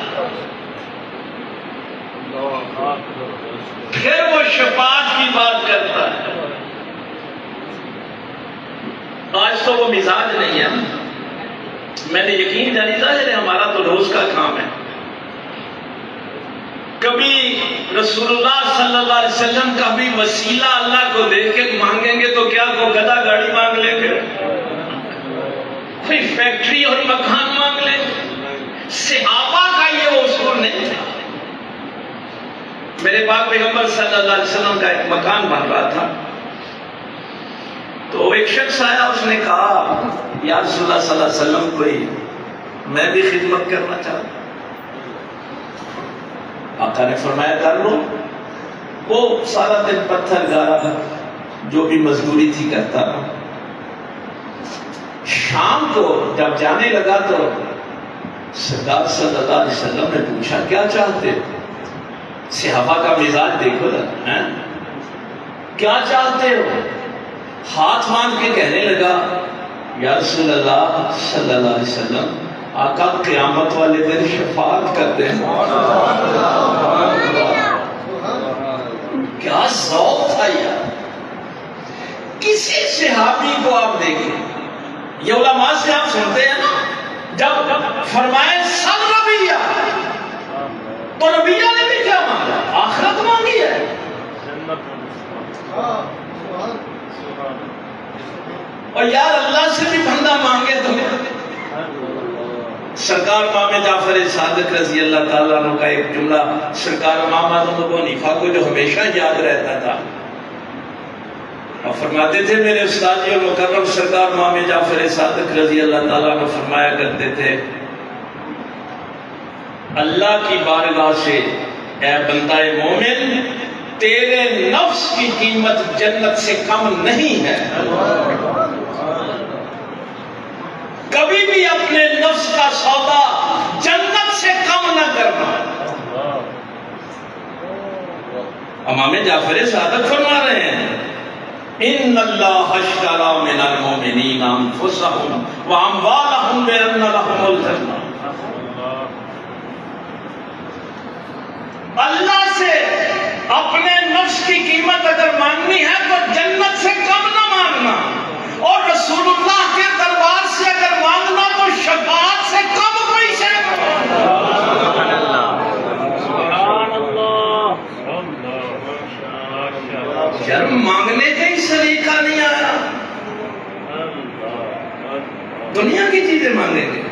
پھر وہ شفاعت کی بات کرتا ہے. آج تو وہ مزاج نہیں ہے. میں نے یقین جانی ظاہر ہے ہمارا تو روز کا کام ہے. کبھی رسول اللہ صلی اللہ علیہ وسلم کا بھی وسیلہ اللہ کو دیکھ کے مانگیں گے تو کیا کو گدا گاڑی مانگ لیں گے، کوئی فیکٹری اور مکان مانگ لیں گے. صحابہ کا یہ اصول نہیں تھا. میرے پاک پیغمبر صلی اللہ علیہ وسلم کا ایک مکان بن رہا تھا، تو ایک شخص آیا، اس نے کہا یا رسول اللہ صلی اللہ علیہ وسلم کوئی میں بھی خدمت کرنا چاہتا. آقا نے فرمایا کر لو. وہ سارا دن پتھر گارا جو بھی مزدوری تھی کرتا رہا. شام کو جب جانے لگا تو سرکار صلی اللہ علیہ وسلم نے پوچھا کیا چاہتے ہو؟ صحابہ کا مزاج دیکھو نا، کیا چاہتے ہو؟ ہاتھ مان کے کہنے لگا یا رسول اللہ صلی اللہ علیہ وسلم آقا قیامت والے دن شفاعت کرتے ہیں. کیا ذوق تھا یار. کسی صحابی کو آپ دیکھیں، یہ علماء سے آپ سنتے ہیں نا، جب فرمائے سب ربیہ، تو ربیہ نے بھی کیا مانگا؟ آخرت مانگی ہے. اور یار اللہ سے بھی بندہ مانگے تو سرکار امام جعفر صادق رضی اللہ تعالیٰ عنہ کا ایک جملہ سرکار امام اعظم ابو حنیفہ کو جو ہمیشہ یاد رہتا تھا، اور فرماتے تھے میرے استاد مکرم سرکار امام جعفر صادق رضی اللہ تعالیٰ عنہ فرمایا کرتے تھے اللہ کی بارگاہ سے اے بندہ مومن، تیرے نفس کی قیمت جنت سے کم نہیں ہے. کبھی بھی اپنے نفس کا سودا جنت سے کم نہ کرنا. امام جعفر صادق فرما رہے ہیں ان اللہ اشترى من المؤمنین انفسهم واموالهم بان لهم الجنہ. اللہ سے اپنے نفس کی قیمت اگر مانگنی ہے تو جنت سے کم نہ مانگنا، اور رسول اللہ کے دربار سے اگر مانگنا تو شفاعت سے کم کوئی شے نہ. یار مانگنے کا ہی سلیقہ نہیں آیا. دنیا کی چیزیں مانگیں گے،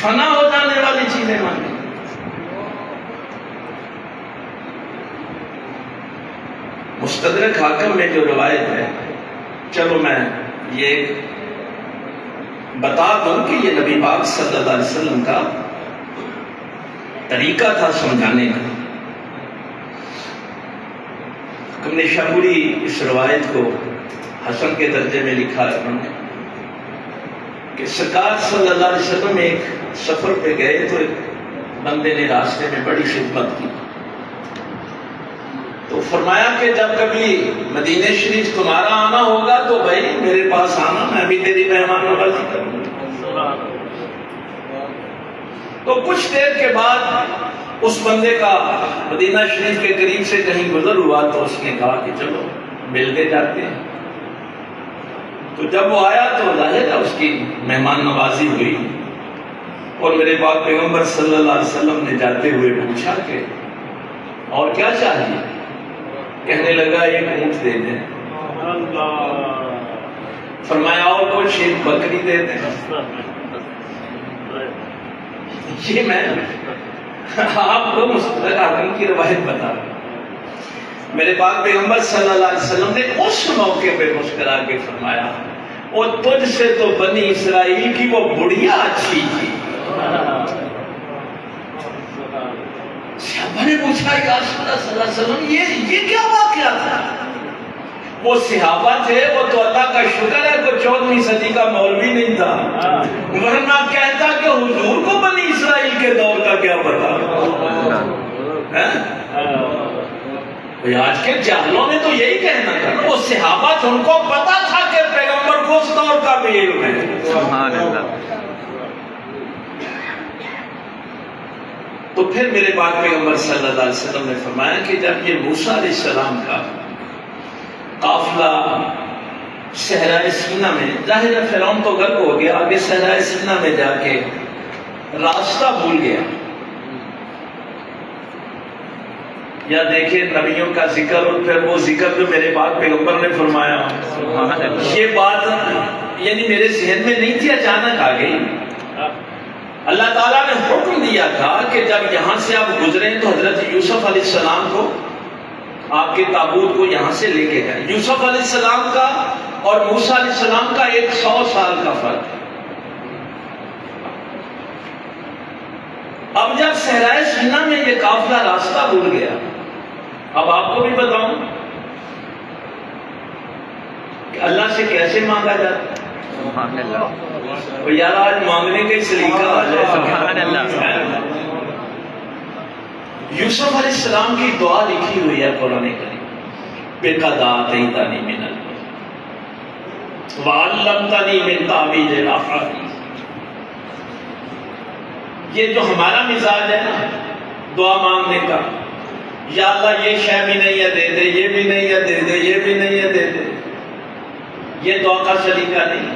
فنا ہو جانے والی چیزیں مانگیں. مستدرک حاکم میں جو روایت ہے، چلو میں یہ بتا دوں کہ یہ نبی پاک صلی اللہ علیہ وسلم کا طریقہ تھا سمجھانے کا. حکم نے شاہوری اس روایت کو حسن کے درجے میں لکھا ہے انہوں نے کہ سرکار صلی اللہ علیہ وسلم ایک سفر پہ گئے تو ایک بندے نے راستے میں بڑی خدمت کی. تو فرمایا کہ جب کبھی مدینہ شریف تمہارا آنا ہوگا تو بھائی میرے پاس آنا، میں بھی تیری مہمان نوازی کروں گا. تو کچھ دیر کے بعد اس بندے کا مدینہ شریف کے قریب سے کہیں گزر ہوا تو اس نے کہا کہ چلو ملتے جاتے ہیں. تو جب وہ آیا تو ظاہر ہے اس کی مہمان نوازی ہوئی، اور میرے پاک پیغمبر صلی اللہ علیہ وسلم نے جاتے ہوئے پوچھا کہ اور کیا چاہیے؟ کہنے لگا ایک اونٹ دے دیں. فرمایا اور کچھ ایک بکری دے دیں. یہ میں آپ کو مستدرک حاکم کی روایت بتا رہا ہوں. میرے پاک پیغمبر صلی اللہ علیہ وسلم نے اس موقع پہ مسکرا کے فرمایا وہ تجھ سے تو بنی اسرائیل کی وہ بڑھیا اچھی تھی. صحابہ نے پوچھا یا رسول اللہ صلی اللہ علیہ وسلم یہ کیا واقعہ تھا؟ وہ صحابہ تھے، وہ تو اللہ کا شکر ہے کوئی 14ویں صدی کا مولوی نہیں تھا، ورنہ کہتا کہ حضور کو بنی اسرائیل کے دور کا کیا پتا. آج کے جاہلوں نے تو یہی کہنا تھا، وہ صحابہ تھے، ان کو پتا تھا کہ پیغمبر کو اس دور کا بھی علم ہے. سبحان اللہ. تو پھر میرے پاک پیغمبر صلی اللہ علیہ وسلم نے فرمایا کہ جب یہ موسیٰ علیہ السلام کا قافلہ صحرائے سینا میں، ظاہر ہے فرعون تو غرق ہو گیا، آگے صحرائے سینا میں جا کے راستہ بھول گیا. یا دیکھیں نبیوں کا ذکر اور پھر وہ ذکر جو میرے پاک پیغمبر نے فرمایا، یہ بات یعنی میرے ذہن میں نہیں تھی، اچانک آ گئی. اللہ تعالیٰ نے حکم دیا تھا کہ جب یہاں سے آپ گزریں تو حضرت یوسف علیہ السلام کو، آپ کے تابوت کو یہاں سے لے کے گئے. یوسف علیہ السلام کا اور موسیٰ علیہ السلام کا 100 سال کا فرق ہے. اب جب صحرائے سینا میں یہ قافلہ راستہ بھول گیا، اب آپ کو بھی بتاؤں کہ اللہ سے کیسے مانگا جاتا. یار آج مانگنے کا سلیقہ آ جائے. یوسف علیہ السلام کی دعا لکھی ہوئی ہے قرآن کریم، بِقَدْ آتَيْتَنِی مِنَ الْعِلْمِ وَعَلَّمْتَنِی مِن تَأْوِیلِ الْأَحَادِیث. یہ جو ہمارا مزاج ہے نا دعا مانگنے کا، یا اللہ یہ شے بھی نہیں ہے دے دے، یہ بھی نہیں ہے دے دے، یہ بھی نہیں ہے دے دے، یہ دعا کا سلیقہ نہیں.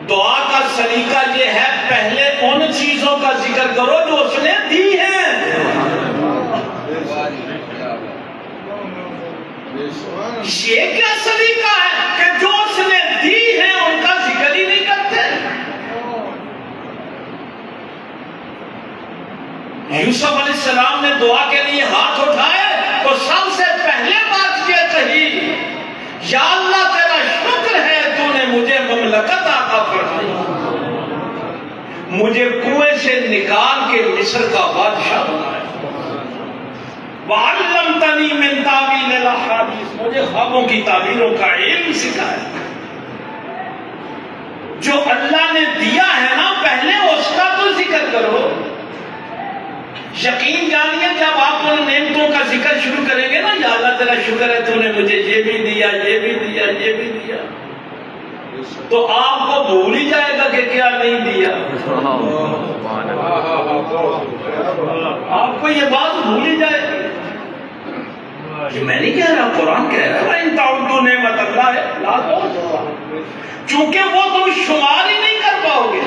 دعا کا سلیقہ یہ ہے پہلے ان چیزوں کا ذکر کرو جو اس نے دی ہیں. یہ کیا سلیقہ ہے کہ جو اس نے دی ہیں ان کا ذکر ہی نہیں کرتے. یوسف علیہ السلام نے دعا کے لیے ہاتھ اٹھائے تو سب سے پہلے بات یہ کہی، یا اللہ تیرا شکر ہے تو نے مجھے مملکت عطا فرمائی، مجھے کنویں سے نکال کے مصر کا بادشاہ بنایا. وَعَلَّمْتَنِی مِن تَأْوِیلِ الْأَحَادِیث، مجھے خوابوں کی تعبیروں کا علم سکھایا. جو اللہ نے دیا ہے نا پہلے اس کا تو ذکر کرو. یقین جانیے جب آپ ان نعمتوں کا ذکر شروع کریں گے نا، یا اللہ تیرا شکر ہے تو نے مجھے یہ بھی دیا، یہ بھی دیا، یہ بھی دیا، تو آپ کو بھول ہی جائے گا کہ کیا نہیں دیا. آپ کو یہ بات بھول ہی جائے گی. یہ میں نہیں کہہ رہا، قرآن کہہ رہا ہے وَإِن تَعُدُّوا نِعْمَتَ اللَّهِ لَا تُحْصُوهَا، چونکہ وہ تم شمار ہی نہیں کر پاؤ گے.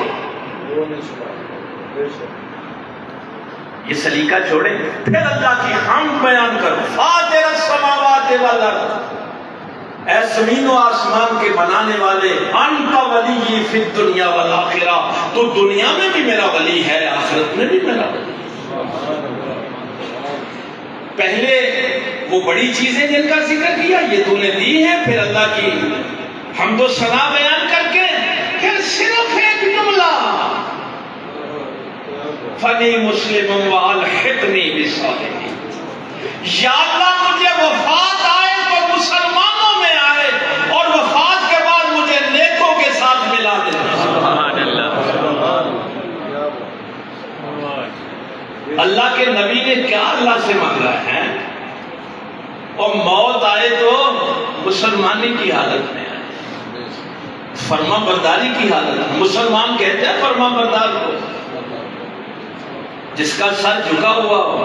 یہ سلیقہ چھوڑیں، پھر اللہ کی حمد بیان کرو. فاطر السماوات والارض، اے زمین و آسمان کے بنانے والے، انت ولی فی الدنیا والآخرہ، تو دنیا میں بھی میرا ولی ہے، آخرت میں بھی میرا ولی. پہلے وہ بڑی چیزیں جن کا ذکر کیا یہ تو نے دی ہیں، پھر اللہ کی حمد و ثنا بیان کر کے پھر صرف ایک جملہ، فنی مسلم والحقنی بالصالحین، یا اللہ مجھے وفات آئے تو مسلمانوں میں آئے اور وفات کے بعد مجھے نیکوں کے ساتھ ملا دے. سبحان اللہ. اللہ کے نبی نے کیا اللہ سے مانگا ہے؟ اور موت آئے تو مسلمانی کی حالت میں آئے، فرما برداری کی حالت. مسلمان کہتے ہیں فرما بردار کو. جس کا سر جھکا ہوا ہو.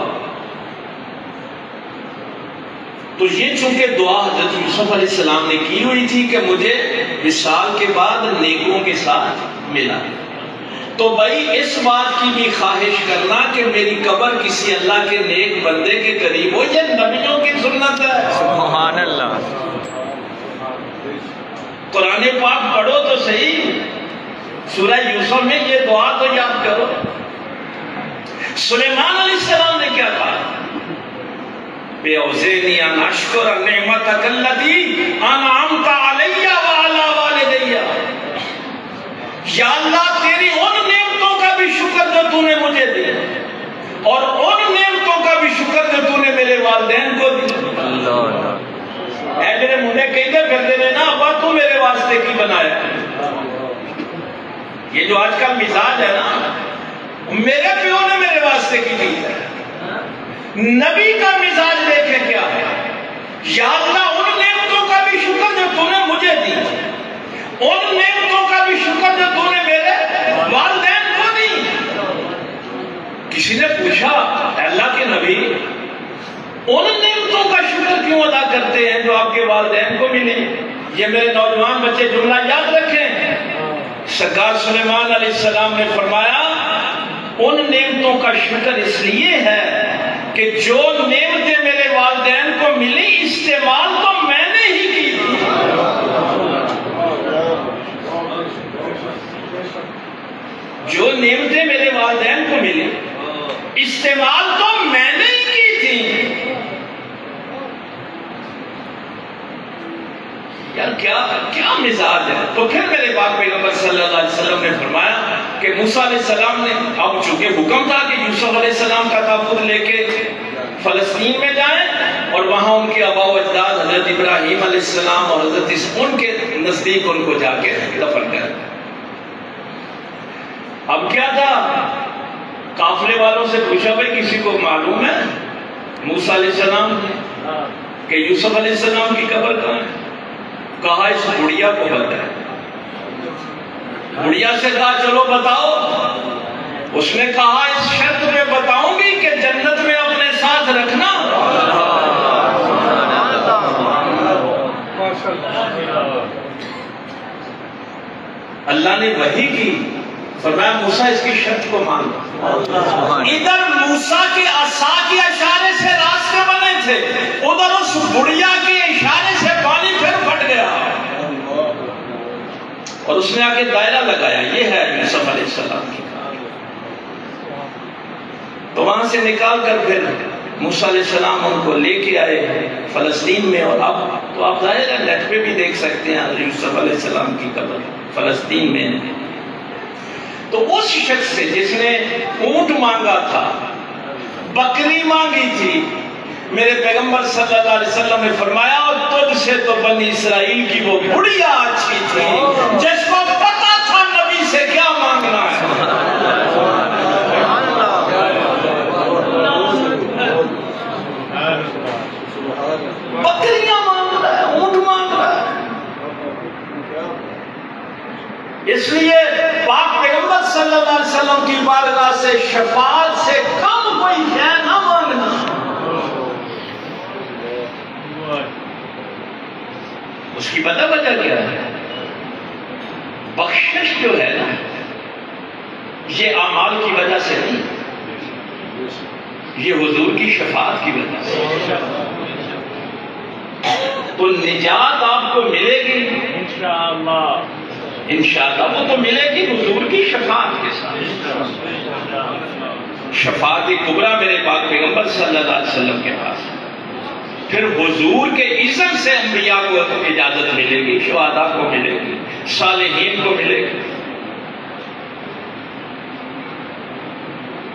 تو یہ چونکہ دعا حضرت یوسف علیہ السلام نے کی ہوئی تھی کہ مجھے وصال کے بعد نیکوں کے ساتھ ملا، تو بھائی اس بات کی بھی خواہش کرنا کہ میری قبر کسی اللہ کے نیک بندے کے قریب ہو. یہ نبیوں کی سنت ہے. سبحان اللہ. قرآن پاک پڑھو تو صحیح، سورہ یوسف میں یہ دعا تو یاد کرو. سلیمان علیہ السلام نے کیا کہا؟ بِأَوْزِعْنِي أَنْ أَشْكُرَ نِعْمَتَكَ الَّتِي أَنْعَمْتَ عَلَيَّ وَعَلَى وَالِدَيَّ. یا اللہ تیری ان نعمتوں کا بھی شکر جو تو نے مجھے دی، اور ان نعمتوں کا بھی شکر جو تو نے میرے والدین کو دی. اے میرے منہ کہتے پھرتے نے نا ابا تو میرے واسطے کی بنایا. یہ جو آج کل مزاج ہے نا، میرے پیو نے میرے واسطے کی دی ہے. نبی کا مزاج دیکھیں کیا ہے. یا اللہ ان نعمتوں کا بھی شکر جو تو نے مجھے دی، ان نعمتوں کا بھی شکر جو تو نے میرے والدین کو دی. کسی نے پوچھا اے اللہ کے نبی ان نعمتوں کا شکر کیوں ادا کرتے ہیں جو آپ کے والدین کو ملے؟ یہ میرے نوجوان بچے جملہ یاد رکھیں. سرکار سلیمان علیہ السلام نے فرمایا ان نعمتوں کا شکر اس لیے ہے کہ جو نعمتیں میرے والدین کو ملی استعمال تو میں نے ہی کی تھی. جو نعمتیں میرے والدین کو ملی استعمال تو میں نے ہی کی تھی. یار کیا مزاج ہے. تو پھر میرے پاک پیغمبر صلی اللہ علیہ وسلم نے فرمایا کہ موسیٰ علیہ السلام نے، اب چونکہ حکم تھا کہ یوسف علیہ السلام کا تابوت لے کے فلسطین میں جائیں اور وہاں ان کے آبا و اجداد حضرت ابراہیم علیہ السلام اور حضرت ان کے نزدیک ان کو جا کے دفن کریں. اب کیا تھا، قافلے والوں سے پوچھا بھائی کسی کو معلوم ہے موسیٰ علیہ السلام کہ یوسف علیہ السلام کی قبر کہاں ہے؟ کہا اس بڑھیا کو بتائیں. بڑھیا سے کہا چلو بتاؤ. اس نے کہا اس شرط میں بتاؤں گی کہ جنت میں اپنے ساتھ رکھنا. اللہ نے وحی کی، فرمایا موسیٰ اس کی شرط کو مان لو. ادھر موسیٰ کے عصا کے اشارے سے راستے بنے تھے، ادھر اس بڑھیا کے اشارے سے پانی پھر پھٹ گیا اور اس نے آ کے دائرہ لگایا. یہ ہے یوسف علیہ السلام کی. تو وہاں سے نکال کر پھر موسیٰ علیہ السلام ان کو لے کے آئے فلسطین میں. اور اب تو آپ ظاہر ہے نیٹ پہ بھی دیکھ سکتے ہیں یوسف علیہ السلام کی قبر فلسطین میں. تو اس شخص سے جس نے اونٹ مانگا تھا، بکری مانگی تھی، میرے پیغمبر صلی اللہ علیہ وسلم نے فرمایا اور تجھ سے تو بنی اسرائیل کی وہ بڑھیا اچھی تھی جس کو پتا تھا نبی سے کیا مانگنا ہے. بکریاں مانگ رہا ہے، اونٹ مانگ رہا ہے. اس لیے پاک پیغمبر صلی اللہ علیہ وسلم کی بارگاہ سے شفاعت سے کم کوئی شے نہ مانگنا. اس کی پتہ وجہ کیا ہے؟ بخشش جو ہے نا یہ اعمال کی وجہ سے نہیں، یہ حضور کی شفاعت کی وجہ سے. تو نجات آپ کو ملے گی انشاءاللہ، وہ تو ملے گی حضور کی شفاعت کے ساتھ. شفاعت کبریٰ میرے پاک پیغمبر صلی اللہ علیہ وسلم کے پاس. پھر حضور کے اذن سے انبیاء کو اجازت ملے گی، شہداء کو ملے گی، صالحین کو ملے گی.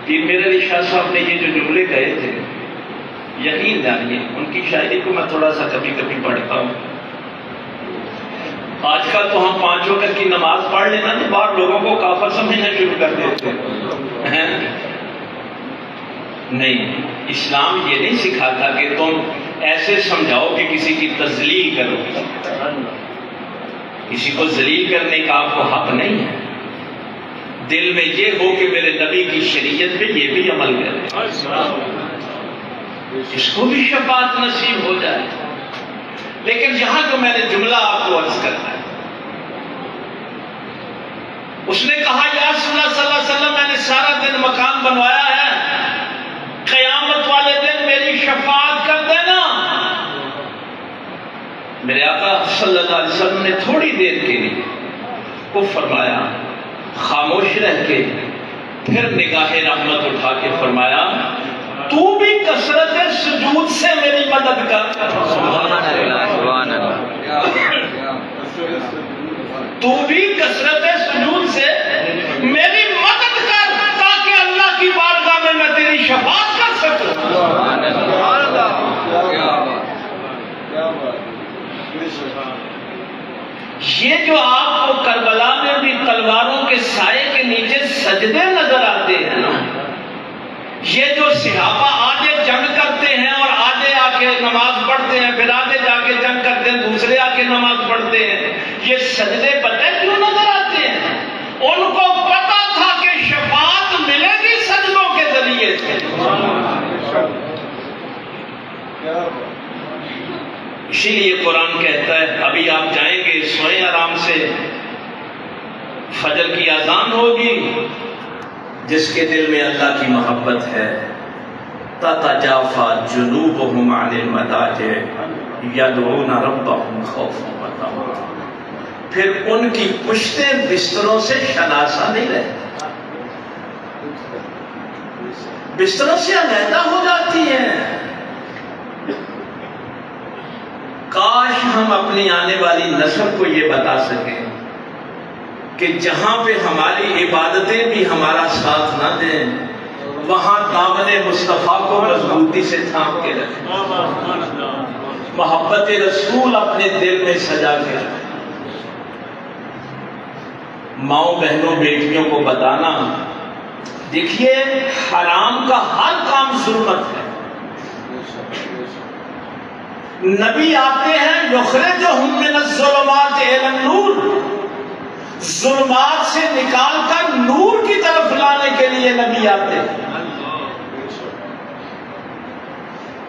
پیر میرے علی شاہ صاحب نے یہ جو جملے کہے تھے، یقین جانیے ان کی شاعری کو میں تھوڑا سا کبھی کبھی پڑھتا ہوں. آج کل تو ہم 5 وقت کی نماز پڑھ لینا تو بعض لوگوں کو کافر سمجھنا شروع کر دیتے ہیں. نہیں، اسلام یہ نہیں سکھاتا کہ تم ایسے سمجھاؤ کہ کسی کی تذلیل کرو. کسی کو ذلیل کرنے کا آپ کو حق نہیں ہے. دل میں یہ ہو کہ میرے نبی کی شریعت پہ یہ بھی عمل کرے، اس کو بھی شفاعت نصیب ہو جائے۔ لیکن یہاں جو میں نے جملہ آپ کو عرض کرنا ہے، اس نے کہا یا رسول اللہ صلی اللہ علیہ وسلم میں نے سارا دن مکان بنوایا ہے، قیامت والے دن میری شفاعت کر دینا۔ میرے آقا صلی اللہ علیہ وسلم نے تھوڑی دیر کے لیے کو فرمایا، خاموش رہ کے پھر نگاہ رحمت اٹھا کے فرمایا تو بھی کثرت سجود سے میری مدد کر، سبحان اللہ، تو بھی کثرت سجود سے میری مدد کر تاکہ اللہ کی بارگاہ میں میں تیری شفاعت کر سکوں۔ یہ جو آپ کو کربلا میں بھی تلواروں کے سائے کے نیچے سجدے نظر آتے ہیں نا، یہ جو صحابہ آگے جنگ کرتے ہیں اور آگے آ کے نماز پڑھتے ہیں، پھر آگے جا کے جنگ کرتے ہیں، دوسرے آ کے نماز پڑھتے ہیں، یہ سجدے پتہ کیوں نظر آتے ہیں؟ ان کو پتا تھا کہ شفاعت ملے گی سجدوں کے ذریعے سے۔ اسی لیے قرآن کہتا ہے ابھی آپ جائیں گے، سوئیں آرام سے، فجر کی اذان ہوگی، جس کے دل میں اللہ کی محبت ہے تتجافا جنوبهم عن المضاجع یدعون ربهم خوفا وطمعا، پھر ان کی پشتیں بستروں سے شناسا نہیں رہتی، بستروں سے علیحدہ ہو جاتی ہیں۔ کاش ہم اپنی آنے والی نسل کو یہ بتا سکیں کہ جہاں پہ ہماری عبادتیں بھی ہمارا ساتھ نہ دیں، وہاں دامن مصطفیٰ کو مضبوطی سے تھام کے رکھیں، محبت رسول اپنے دل میں سجا کے رکھیں۔ ماؤں بہنوں بیٹیوں کو بتانا، دیکھیے حرام کا ہر کام ظلمت ہے۔ نبی آتے ہیں یخرجہم من الظلمات الی النور، ظلمات سے نکال کر نور کی طرف لانے کے لیے نبی آتے ہیں۔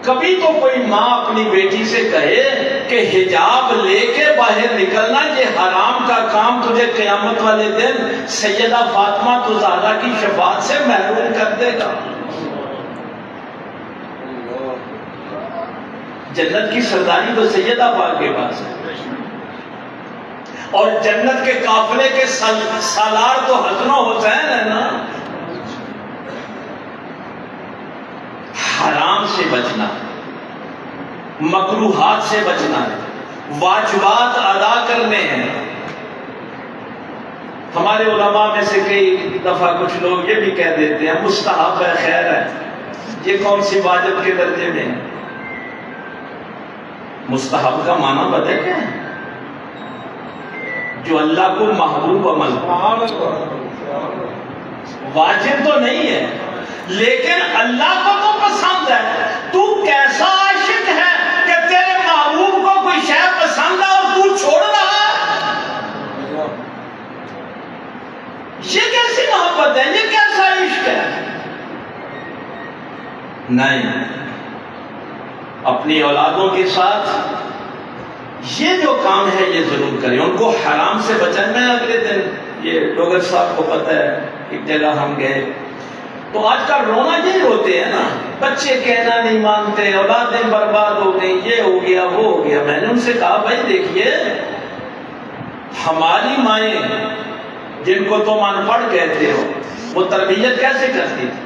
کبھی تو کوئی ماں اپنی بیٹی سے کہے کہ حجاب لے کے باہر نکلنا یہ حرام کا کام تجھے قیامت والے دن سیدہ فاطمہ زہرا کی شفاعت سے محروم کر دے گا۔ جنت کی سرداری تو سیدہ پاک کے پاس ہے، اور جنت کے قافلے کے سالار تو حسن و حسین ہے نا۔ حرام سے بچنا، مکروہات سے بچنا ہے، واجبات ادا کرنے ہیں۔ ہمارے علماء میں سے کئی دفعہ کچھ لوگ یہ بھی کہہ دیتے ہیں مستحب ہے، خیر ہے، یہ کون سی واجب کے درجے میں ہے؟ مستحب کا معنی پتہ کیا ہے؟ جو اللہ کو محبوب عمل، واجب تو نہیں ہے لیکن اللہ کو تو پسند ہے۔ تو کیسا عاشق ہے کہ تیرے محبوب کو کوئی شے پسند ہے اور تو چھوڑ رہا ہے؟ یہ کیسی محبت ہے؟ یہ کیسا عشق ہے؟ نہیں، اپنی اولادوں کے ساتھ یہ جو کام ہے یہ ضرور کریں، ان کو حرام سے بچائیں۔ میں اگلے دن، یہ ڈوگر صاحب کو پتہ ہے، ایک جگہ ہم گئے تو آج کل رونا یہ ہوتے ہیں نا، بچے کہنا نہیں مانتے، اولادیں برباد ہو گئی، یہ ہو گیا وہ ہو گیا۔ میں نے ان سے کہا بھائی دیکھیے، ہماری مائیں جن کو تم ان پڑھ کہتے ہو وہ تربیت کیسے کرتی تھی؟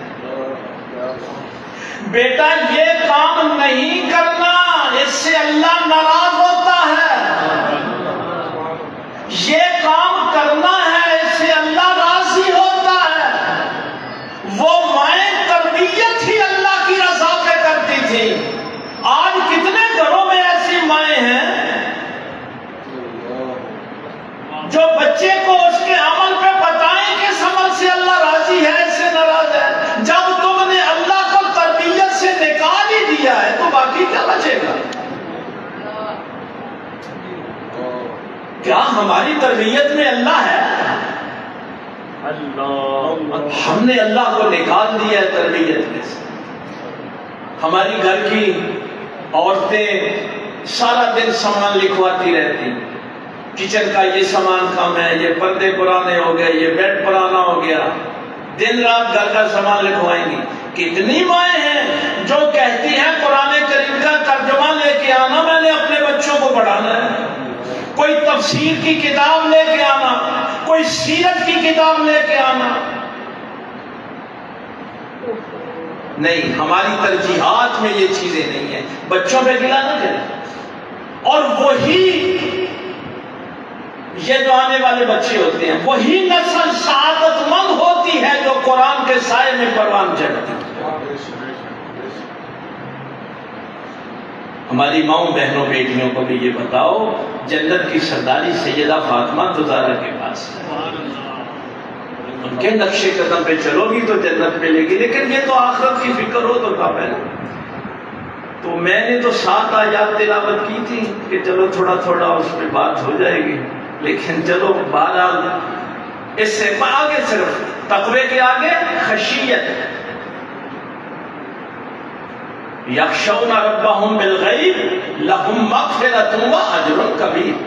بیٹا یہ کام نہیں کرنا، اس سے اللہ ناراض ہوتا ہے، یہ کام کرنا ہے، اس سے اللہ راضی ہوتا ہے۔ وہ مائیں تربیت ہی اللہ کی رضا پہ کرتی تھی۔ آج کتنے گھروں میں ایسی مائیں ہیں جو بچے کو اس کے عمل پہ بتائیں کہ اس عمل سے اللہ راضی ہے، اس سے ناراض ہے۔ جب تم نے اللہ کو تربیت سے نکال ہی دیا ہے تو باقی کیا بچے گا؟ کیا ہماری تربیت میں اللہ ہے؟ ہم نے اللہ کو نکال دیا ہے تربیت میں سے. ہماری گھر کی عورتیں سارا دن سامان لکھواتی رہتی، کچن کا یہ سامان کم ہے، یہ پردے پرانے ہو گئے، یہ بیڈ پرانا ہو گیا، دن رات گھر کا سامان لکھوائیں گی. کتنی مائیں ہیں جو کہتی ہیں قرآن کریم کا ترجمہ لے کے آنا، میں نے اپنے بچوں کو پڑھانا ہے. کوئی تفسیر کی کتاب لے کے آنا، کوئی سیرت کی کتاب لے کے آنا. نہیں، ہماری ترجیحات میں یہ چیزیں نہیں ہیں. بچوں پہ گلا نہ کریں. اور وہی یہ جو آنے والے بچے ہوتے ہیں، وہی نسل سعادت مند ہوتی ہے جو قرآن کے سائے میں پروان چڑھتی. ہماری ماؤں بہنوں بیٹیوں کو بھی یہ بتاؤ، جنت کی سرداری سیدہ فاطمہ زہرا کے پاس ہے. ان کے نقشے قدم پہ چلو گی تو جنت ملے گی. لیکن یہ تو آخرت کی فکر ہو تو تھا پہلے. تو میں نے تو 7 آیات تلاوت کی تھی کہ چلو تھوڑا تھوڑا اس پہ بات ہو جائے گی. لیکن چلو بہرحال اس سے آگے صرف تقوی کے آگے خشیت. یخشون ربهم بالغیب لهم مغفرۃ واجر کبیر.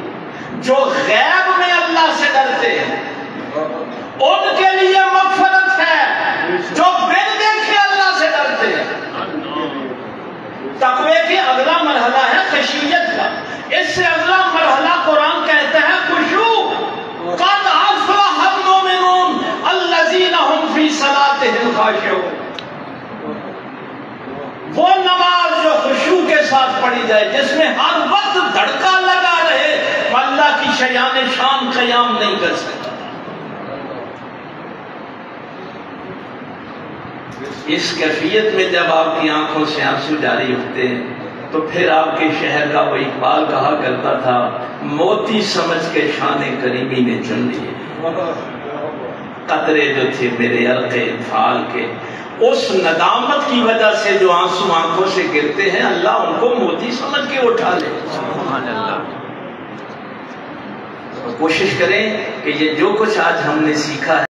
جو غیب میں اللہ سے ڈرتے ہیں ان کے لیے مغفرت ہے، جو بن دیکھے اللہ سے ڈرتے ہیں. تقوی کے اگلا مرحلہ ہے خشیت کا. اس سے اگلا مرحلہ قرآن کہتا ہے خشوع. قد افلح المؤمنون الذین هم فی صلاتهم خاشعون. وہ نماز جو خشوع کے ساتھ پڑھی جائے، جس میں ہر وقت دھڑکا لگا رہے، اللہ کی شیان شان قیام نہیں کر سکتا. اس کیفیت میں جب آپ کی آنکھوں سے آنسو جاری ہوتے ہیں تو پھر آپ کے شہر کا وہ اقبال کہا کرتا تھا، موتی سمجھ کے شان کریمی نے چن لیے قطرے جو تھے میرے عرق انفعال کے. اس ندامت کی وجہ سے جو آنسو آنکھوں سے گرتے ہیں، اللہ ان کو موتی سمجھ کے اٹھا لے. کوشش کریں کہ یہ جو کچھ آج ہم نے سیکھا ہے